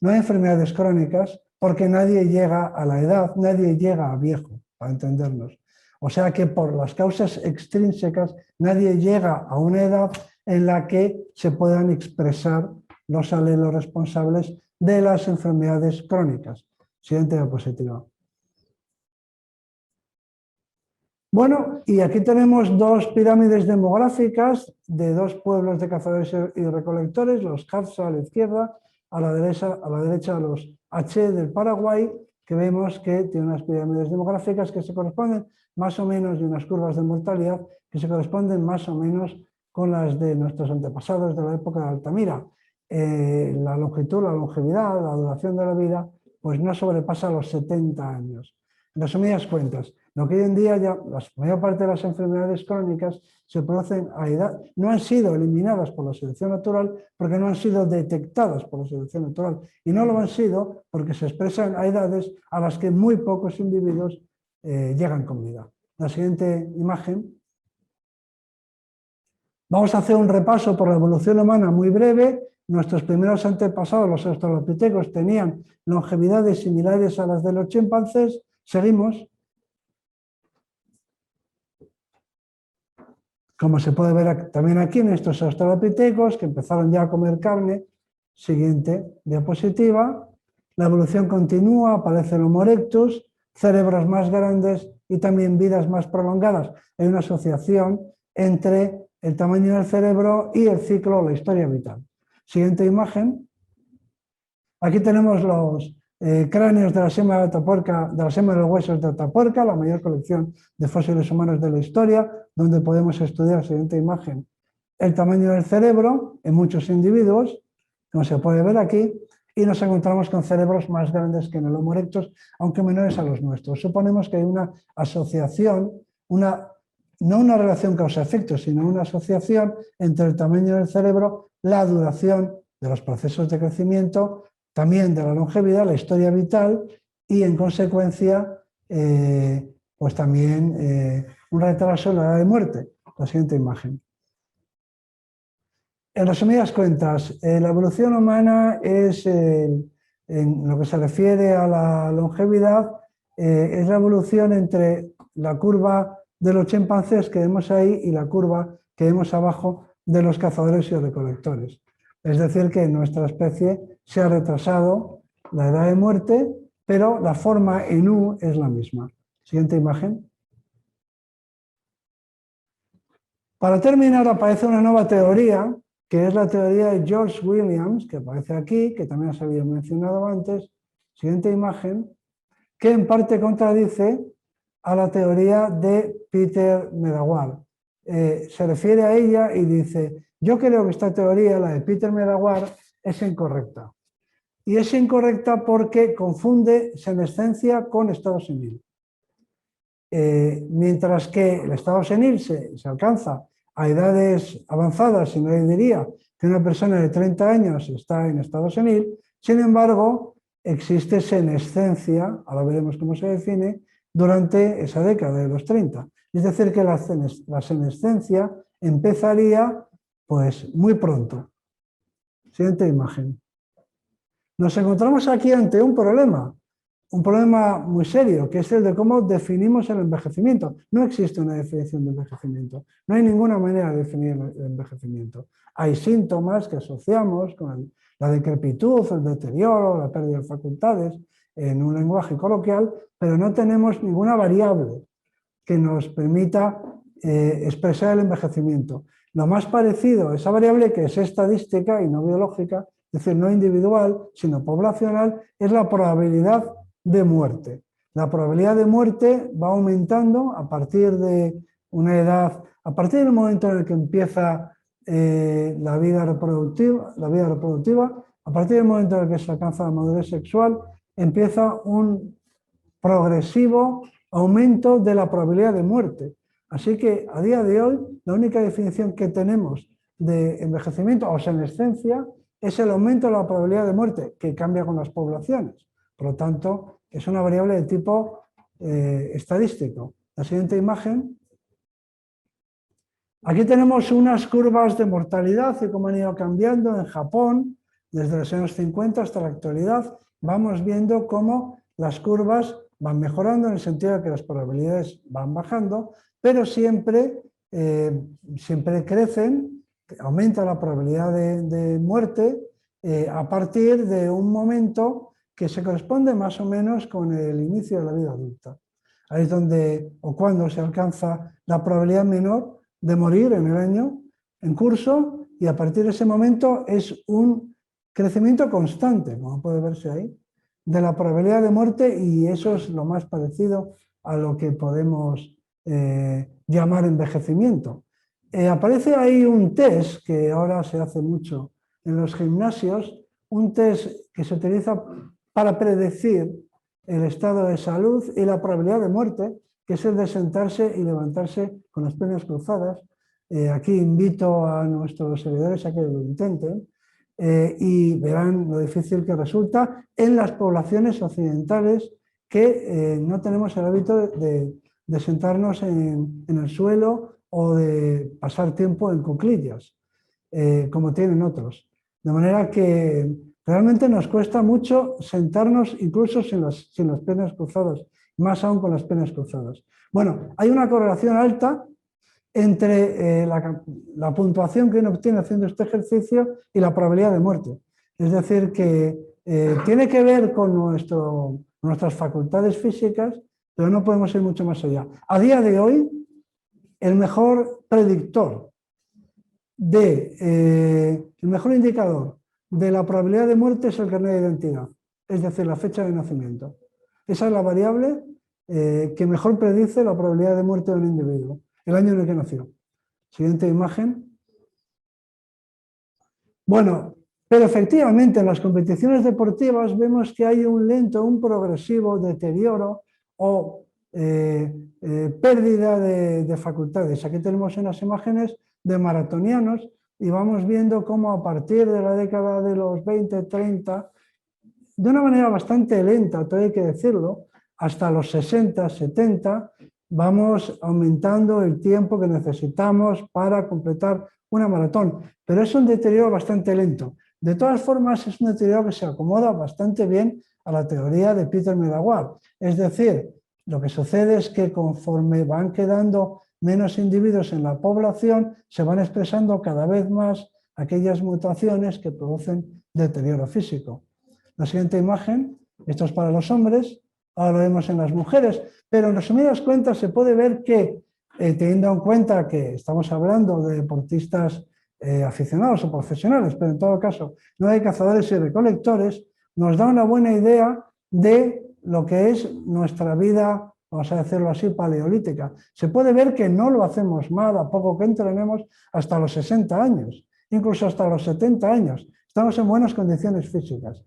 no hay enfermedades crónicas, porque nadie llega a la edad, nadie llega a viejo, para entendernos. O sea que por las causas extrínsecas nadie llega a una edad en la que se puedan expresar los alelos responsables de las enfermedades crónicas. Siguiente diapositiva. Bueno, y aquí tenemos dos pirámides demográficas de dos pueblos de cazadores y recolectores, los Hadza a la izquierda, a la derecha los H del Paraguay, que vemos que tiene unas pirámides demográficas que se corresponden más o menos, y unas curvas de mortalidad que se corresponden más o menos con las de nuestros antepasados de la época de Altamira. La longitud, la longevidad, la duración de la vida, pues no sobrepasa los 70 años. En resumidas cuentas, lo que hoy en día ya la mayor parte de las enfermedades crónicas se producen a edad, no han sido eliminadas por la selección natural porque no han sido detectadas por la selección natural, y no lo han sido porque se expresan a edades a las que muy pocos individuos llegan con vida. La siguiente imagen. Vamos a hacer un repaso por la evolución humana muy breve. Nuestros primeros antepasados, los australopitecos, tenían longevidades similares a las de los chimpancés. Seguimos. Como se puede ver también aquí en estos australopitecos que empezaron ya a comer carne. Siguiente diapositiva. La evolución continúa, aparece el Homo erectus, cerebros más grandes y también vidas más prolongadas. Hay una asociación entre el tamaño del cerebro y el ciclo o la historia vital. Siguiente imagen. Aquí tenemos los cráneos de la sema de Atapuerca, de la sema de los huesos de Atapuerca, la mayor colección de fósiles humanos de la historia, donde podemos estudiar, siguiente imagen, el tamaño del cerebro en muchos individuos, como se puede ver aquí, y nos encontramos con cerebros más grandes que en el Homo erectus, aunque menores a los nuestros. Suponemos que hay una asociación, no una relación causa-efecto, sino una asociación entre el tamaño del cerebro, la duración de los procesos de crecimiento, también de la longevidad, la historia vital, y en consecuencia pues también un retraso en la edad de muerte. La siguiente imagen. En resumidas cuentas, la evolución humana es, en lo que se refiere a la longevidad, es la evolución entre la curva de los chimpancés que vemos ahí y la curva que vemos abajo de los cazadores y recolectores. Es decir, que en nuestra especie se ha retrasado la edad de muerte, pero la forma en U es la misma. Siguiente imagen. Para terminar, aparece una nueva teoría, que es la teoría de George Williams, que aparece aquí, que también os había mencionado antes. Siguiente imagen, que en parte contradice a la teoría de Peter Medawar. Se refiere a ella y dice: yo creo que esta teoría, la de Peter Medawar, es incorrecta. Y es incorrecta porque confunde senescencia con estado senil. Mientras que el estado senil se alcanza a edades avanzadas, y nadie diría que una persona de 30 años está en estado senil, sin embargo, existe senescencia, ahora veremos cómo se define, durante esa década de los 30. Es decir, que la senescencia empezaría pues muy pronto. Siguiente imagen. Nos encontramos aquí ante un problema muy serio, que es el de cómo definimos el envejecimiento. No existe una definición de envejecimiento, no hay ninguna manera de definir el envejecimiento. Hay síntomas que asociamos con la decrepitud, el deterioro, la pérdida de facultades, en un lenguaje coloquial, pero no tenemos ninguna variable que nos permita expresar el envejecimiento. Lo más parecido a esa variable, que es estadística y no biológica, es decir, no individual, sino poblacional, es la probabilidad de muerte. La probabilidad de muerte va aumentando a partir de una edad, a partir del momento en el que empieza la vida reproductiva, a partir del momento en el que se alcanza la madurez sexual, empieza un progresivo aumento de la probabilidad de muerte. Así que a día de hoy la única definición que tenemos de envejecimiento o senescencia es el aumento de la probabilidad de muerte, que cambia con las poblaciones. Por lo tanto, es una variable de tipo estadístico. La siguiente imagen. Aquí tenemos unas curvas de mortalidad y cómo han ido cambiando en Japón desde los años 50 hasta la actualidad. Vamos viendo cómo las curvas van mejorando en el sentido de que las probabilidades van bajando, pero siempre crecen, aumenta la probabilidad de muerte a partir de un momento que se corresponde más o menos con el inicio de la vida adulta. Ahí es donde o cuando se alcanza la probabilidad menor de morir en el año en curso, y a partir de ese momento es un crecimiento constante, como puede verse ahí, de la probabilidad de muerte, y eso es lo más parecido a lo que podemos llamar envejecimiento. Aparece ahí un test que ahora se hace mucho en los gimnasios, un test que se utiliza para predecir el estado de salud y la probabilidad de muerte, que es el de sentarse y levantarse con las piernas cruzadas. Aquí invito a nuestros seguidores a que lo intenten y verán lo difícil que resulta en las poblaciones occidentales que no tenemos el hábito de sentarnos en el suelo o de pasar tiempo en cuclillas, como tienen otros. De manera que realmente nos cuesta mucho sentarnos incluso sin las piernas cruzadas, más aún con las piernas cruzadas. Bueno, hay una correlación alta entre la puntuación que uno obtiene haciendo este ejercicio y la probabilidad de muerte. Es decir, que tiene que ver con nuestras facultades físicas, pero no podemos ir mucho más allá. A día de hoy, el mejor predictor, el mejor indicador de la probabilidad de muerte es el carnet de identidad, es decir, la fecha de nacimiento. Esa es la variable que mejor predice la probabilidad de muerte de un individuo, el año en el que nació. Siguiente imagen. Bueno, pero efectivamente en las competiciones deportivas vemos que hay un lento, un progresivo deterioro o pérdida de facultades. Aquí tenemos unas imágenes de maratonianos y vamos viendo cómo a partir de la década de los 20, 30, de una manera bastante lenta, todo hay que decirlo, hasta los 60, 70, vamos aumentando el tiempo que necesitamos para completar una maratón. Pero es un deterioro bastante lento. De todas formas, es un deterioro que se acomoda bastante bien a la teoría de Peter Medawar. Es decir, lo que sucede es que conforme van quedando menos individuos en la población, se van expresando cada vez más aquellas mutaciones que producen deterioro físico. La siguiente imagen, esto es para los hombres, ahora lo vemos en las mujeres, pero en resumidas cuentas se puede ver que, teniendo en cuenta que estamos hablando de deportistas aficionados o profesionales, pero en todo caso no hay cazadores y recolectores, nos da una buena idea de lo que es nuestra vida, vamos a decirlo así, paleolítica. Se puede ver que no lo hacemos mal a poco que entrenemos hasta los 60 años, incluso hasta los 70 años. Estamos en buenas condiciones físicas.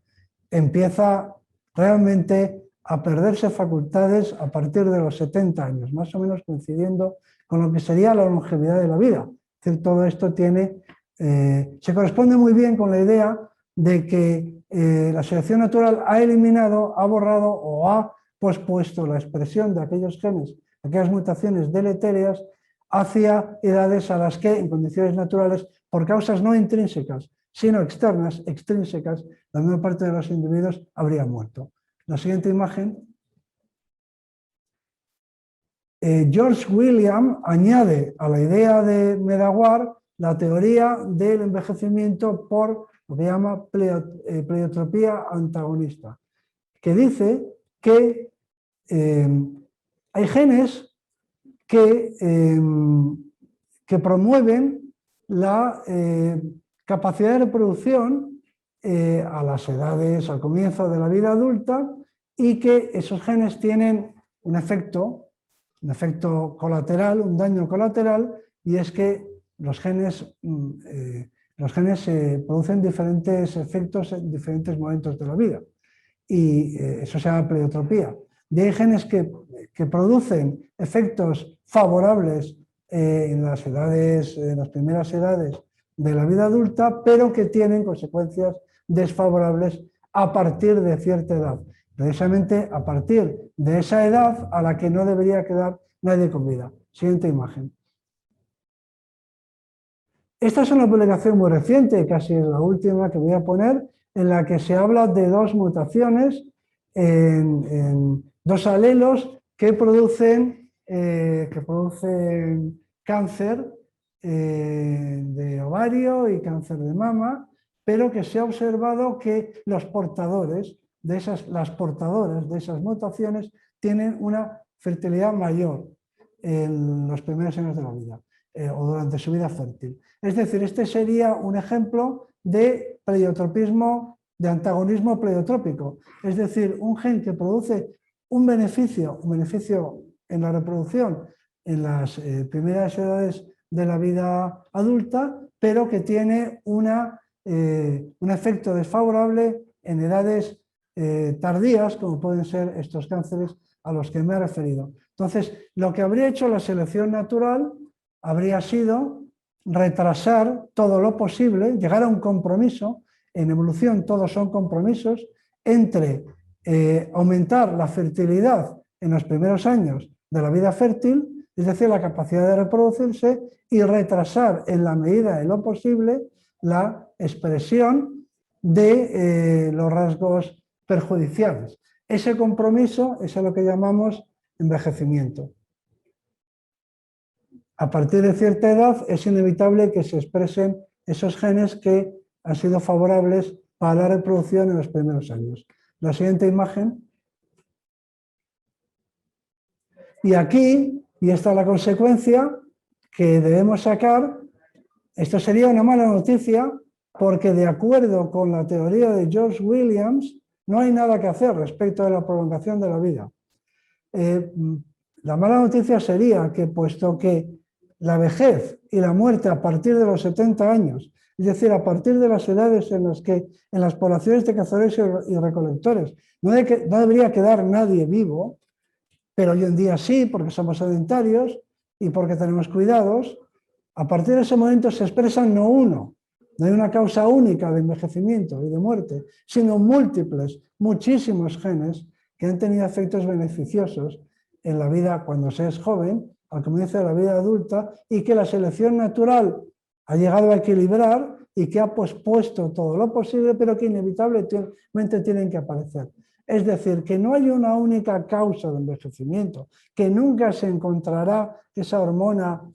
Empieza realmente a perderse facultades a partir de los 70 años, más o menos coincidiendo con lo que sería la longevidad de la vida. Es decir, todo esto se corresponde muy bien con la idea de que la selección natural ha eliminado, ha borrado o ha pospuesto la expresión de aquellos genes, aquellas mutaciones deletéreas hacia edades a las que, en condiciones naturales, por causas no intrínsecas, sino externas, extrínsecas, la mayor parte de los individuos habría muerto. La siguiente imagen. George William añade a la idea de Medawar la teoría del envejecimiento por lo que llama pleiotropía antagonista, que dice que hay genes que promueven la capacidad de reproducción a las edades, al comienzo de la vida adulta, y que esos genes tienen un efecto colateral, un daño colateral, y es que los genes producen diferentes efectos en diferentes momentos de la vida, y eso se llama pleiotropía. Y hay genes que producen efectos favorables en las primeras edades de la vida adulta, pero que tienen consecuencias desfavorables a partir de cierta edad. Precisamente a partir de esa edad a la que no debería quedar nadie con vida. Siguiente imagen. Esta es una publicación muy reciente, casi es la última que voy a poner, en la que se habla de dos mutaciones en dos alelos que producen cáncer de ovario y cáncer de mama, pero que se ha observado que las portadoras de esas mutaciones tienen una fertilidad mayor en los primeros años de la vida o durante su vida fértil. Es decir, este sería un ejemplo de pleiotropismo, de antagonismo pleiotrópico, es decir, un gen que produce un beneficio en la reproducción en las primeras edades de la vida adulta, pero que tiene un efecto desfavorable en edades tardías, como pueden ser estos cánceres a los que me he referido. Entonces, lo que habría hecho la selección natural habría sido retrasar todo lo posible, llegar a un compromiso. En evolución todos son compromisos entre aumentar la fertilidad en los primeros años de la vida fértil, es decir, la capacidad de reproducirse, y retrasar en la medida de lo posible la expresión de los rasgos perjudiciales. Ese compromiso es lo que llamamos envejecimiento. A partir de cierta edad es inevitable que se expresen esos genes que han sido favorables para la reproducción en los primeros años. La siguiente imagen. Y aquí, y esta es la consecuencia que debemos sacar, esto sería una mala noticia porque de acuerdo con la teoría de George Williams no hay nada que hacer respecto a la prolongación de la vida. La mala noticia sería que puesto que la vejez y la muerte a partir de los 70 años, es decir, a partir de las edades en las que en las poblaciones de cazadores y recolectores no debería quedar nadie vivo, pero hoy en día sí, porque somos sedentarios y porque tenemos cuidados, a partir de ese momento se expresan no hay una causa única de envejecimiento y de muerte, sino múltiples, muchísimos genes que han tenido efectos beneficiosos en la vida cuando se es joven, al comienzo de la vida adulta, y que la selección natural ha llegado a equilibrar y que ha pospuesto todo lo posible, pero que inevitablemente tienen que aparecer. Es decir, que no hay una única causa de envejecimiento, que nunca se encontrará esa hormona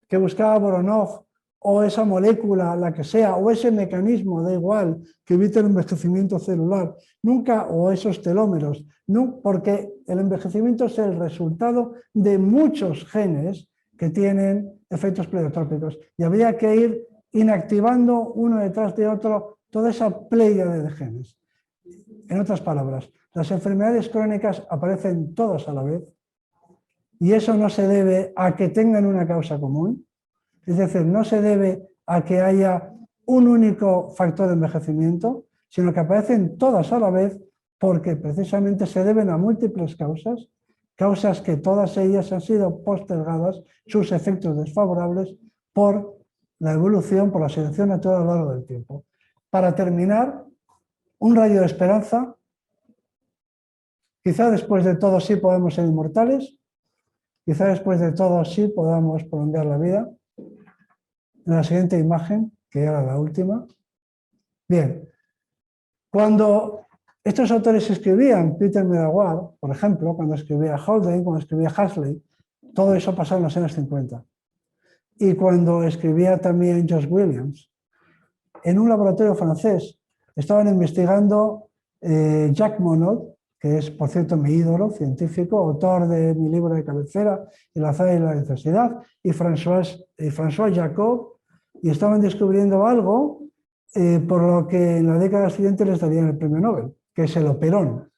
que buscaba Voronov, o esa molécula, la que sea, o ese mecanismo, da igual, que evite el envejecimiento celular, nunca, o esos telómeros, no, porque el envejecimiento es el resultado de muchos genes que tienen efectos pleiotrópicos, y habría que ir inactivando uno detrás de otro toda esa pléyade de genes. En otras palabras, las enfermedades crónicas aparecen todas a la vez, y eso no se debe a que tengan una causa común. Es decir, no se debe a que haya un único factor de envejecimiento, sino que aparecen todas a la vez porque precisamente se deben a múltiples causas que todas ellas han sido postergadas, sus efectos desfavorables, por la evolución, por la selección natural a lo largo del tiempo. para terminar, un rayo de esperanza. Quizá después de todo sí podemos ser inmortales, quizá después de todo sí podamos prolongar la vida. En la siguiente imagen, que era la última. Bien, cuando estos autores escribían, Peter Medawar, por ejemplo, cuando escribía Haldane, cuando escribía Huxley, todo eso pasó en los años 50. Y cuando escribía también Josh Williams, en un laboratorio francés estaban investigando Jacques Monod, que es, por cierto, mi ídolo científico, autor de mi libro de cabecera, El azar y la necesidad, y François Jacob, y estaban descubriendo algo por lo que en la década siguiente les darían el premio Nobel, que es el operón,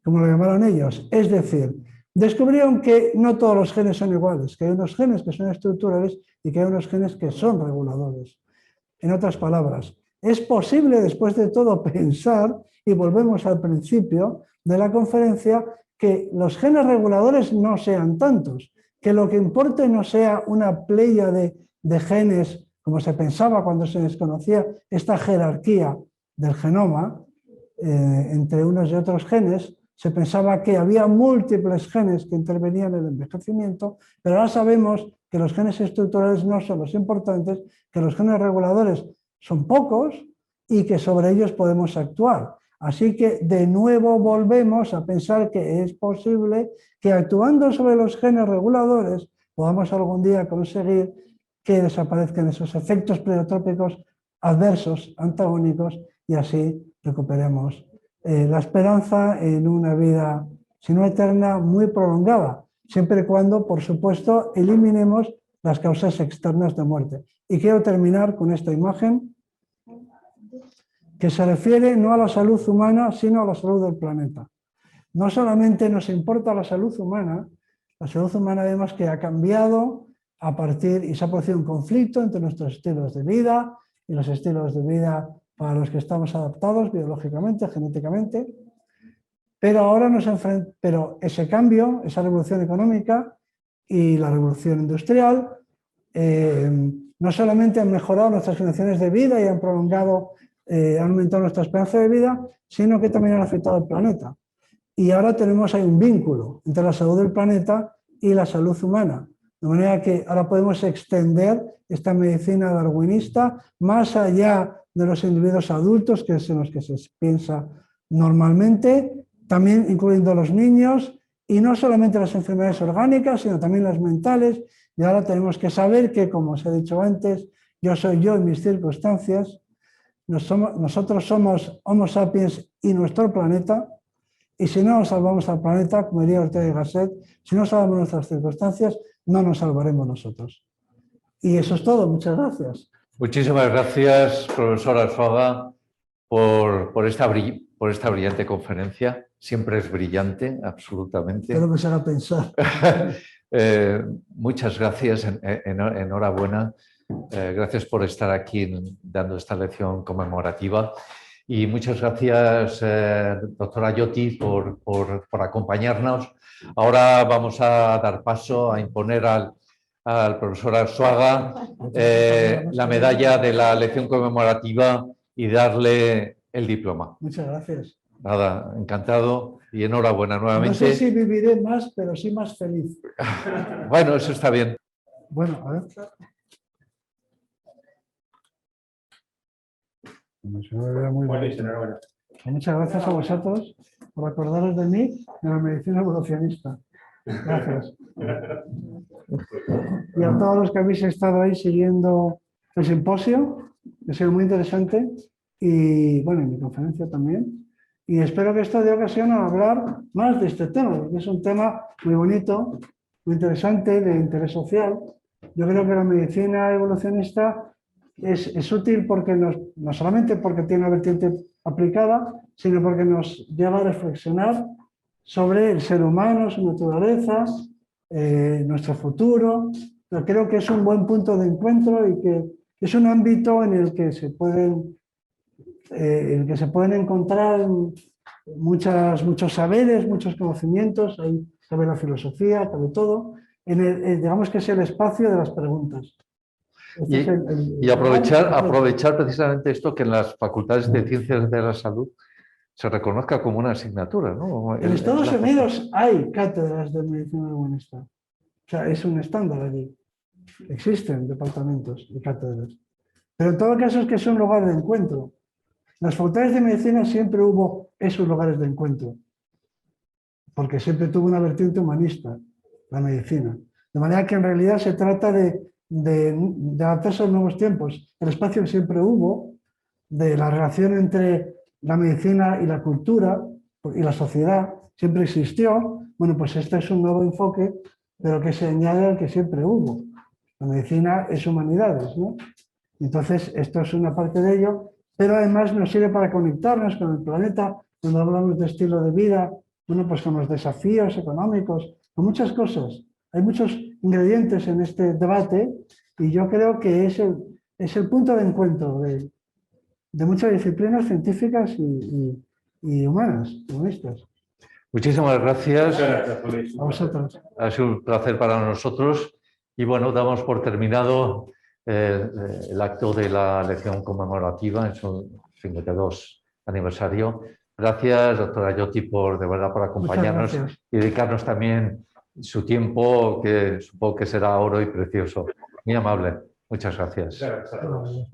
como lo llamaron ellos. Es decir, descubrieron que no todos los genes son iguales, que hay unos genes que son estructurales y que hay unos genes que son reguladores. En otras palabras, es posible, después de todo, pensar, y volvemos al principio de la conferencia, que los genes reguladores no sean tantos, que lo que importe no sea una playa de genes, como se pensaba cuando se desconocía esta jerarquía del genoma entre unos y otros genes. Se pensaba que había múltiples genes que intervenían en el envejecimiento, pero ahora sabemos que los genes estructurales no son los importantes, que los genes reguladores son pocos y que sobre ellos podemos actuar. Así que de nuevo volvemos a pensar que es posible que actuando sobre los genes reguladores podamos algún día conseguir que desaparezcan esos efectos pleiotrópicos adversos, antagónicos, y así recuperemos la esperanza en una vida, si no eterna, muy prolongada, siempre y cuando, por supuesto, eliminemos las causas externas de muerte. Y quiero terminar con esta imagen, que se refiere no a la salud humana, sino a la salud del planeta. No solamente nos importa la salud humana además que ha cambiado a partir, y se ha producido un conflicto entre nuestros estilos de vida y los estilos de vida para los que estamos adaptados biológicamente, genéticamente, pero ahora pero ese cambio, esa revolución económica y la revolución industrial no solamente han mejorado nuestras condiciones de vida y han prolongado, han aumentado nuestra esperanza de vida, sino que también han afectado al planeta. Y ahora tenemos ahí un vínculo entre la salud del planeta y la salud humana. De manera que ahora podemos extender esta medicina darwinista más allá de los individuos adultos, que es en los que se piensa normalmente, también incluyendo a los niños, y no solamente las enfermedades orgánicas, sino también las mentales. Y ahora tenemos que saber que, como os he dicho antes, yo soy yo en mis circunstancias, nosotros somos Homo sapiens y nuestro planeta, y si no salvamos al planeta, como diría Ortega y Gasset, si no salvamos nuestras circunstancias, no nos salvaremos nosotros. Y eso es todo. Muchas gracias. Muchísimas gracias, profesor Arzuaga, por esta brillante conferencia. Siempre es brillante, absolutamente. Espero que se haga pensar. Muchas gracias, enhorabuena. Gracias por estar aquí dando esta lección conmemorativa. Y muchas gracias, doctora Giotti, por acompañarnos. Ahora vamos a dar paso a imponer al profesor Arzuaga la medalla de la lección conmemorativa y darle el diploma. Muchas gracias. Nada, encantado y enhorabuena nuevamente. No sé si viviré más, pero sí más feliz. Bueno, eso está bien. Bueno, a ver. Muchas gracias a vosotros por acordaros de mí en la medicina evolucionista. Gracias. Y a todos los que habéis estado ahí siguiendo el simposio, que ha sido muy interesante, y bueno, en mi conferencia también. Y espero que esto dé ocasión a hablar más de este tema, porque es un tema muy bonito, muy interesante, de interés social. Yo creo que la medicina evolucionista es útil porque no solamente porque tiene una vertiente aplicada, sino porque nos lleva a reflexionar sobre el ser humano, su naturaleza, nuestro futuro. Pero creo que es un buen punto de encuentro y que es un ámbito en el que se pueden encontrar muchos saberes, muchos conocimientos. Ahí cabe la filosofía, cabe todo. Digamos que es el espacio de las preguntas. Este es Y aprovechar precisamente esto, que en las facultades de Ciencias de la Salud se reconozca como una asignatura, ¿no? En Estados Unidos hay cátedras de medicina del bienestar. O sea, es un estándar allí. Existen departamentos y cátedras. Pero en todo caso es que es un lugar de encuentro. En las facultades de medicina siempre hubo esos lugares de encuentro, porque siempre tuvo una vertiente humanista, la medicina. De manera que en realidad se trata de adaptarse a los nuevos tiempos. El espacio siempre hubo, de la relación entre la medicina y la cultura y la sociedad, siempre existió. Bueno, pues este es un nuevo enfoque, pero que se añade al que siempre hubo. La medicina es humanidades, ¿no? Entonces, esto es una parte de ello, pero además nos sirve para conectarnos con el planeta, cuando hablamos de estilo de vida, bueno, pues con los desafíos económicos, con muchas cosas. Hay muchos ingredientes en este debate y yo creo que es el punto de encuentro de muchas disciplinas científicas y humanas, humanistas. Muchísimas gracias. Muchas gracias, Luis. A vosotros. Ha sido un placer para nosotros. Y bueno, damos por terminado el acto de la lección conmemorativa en su 52 aniversario. Gracias, doctora Giotti, por acompañarnos y dedicarnos también su tiempo, que supongo que será oro y precioso. Muy amable. Muchas gracias. Muchas gracias a todos.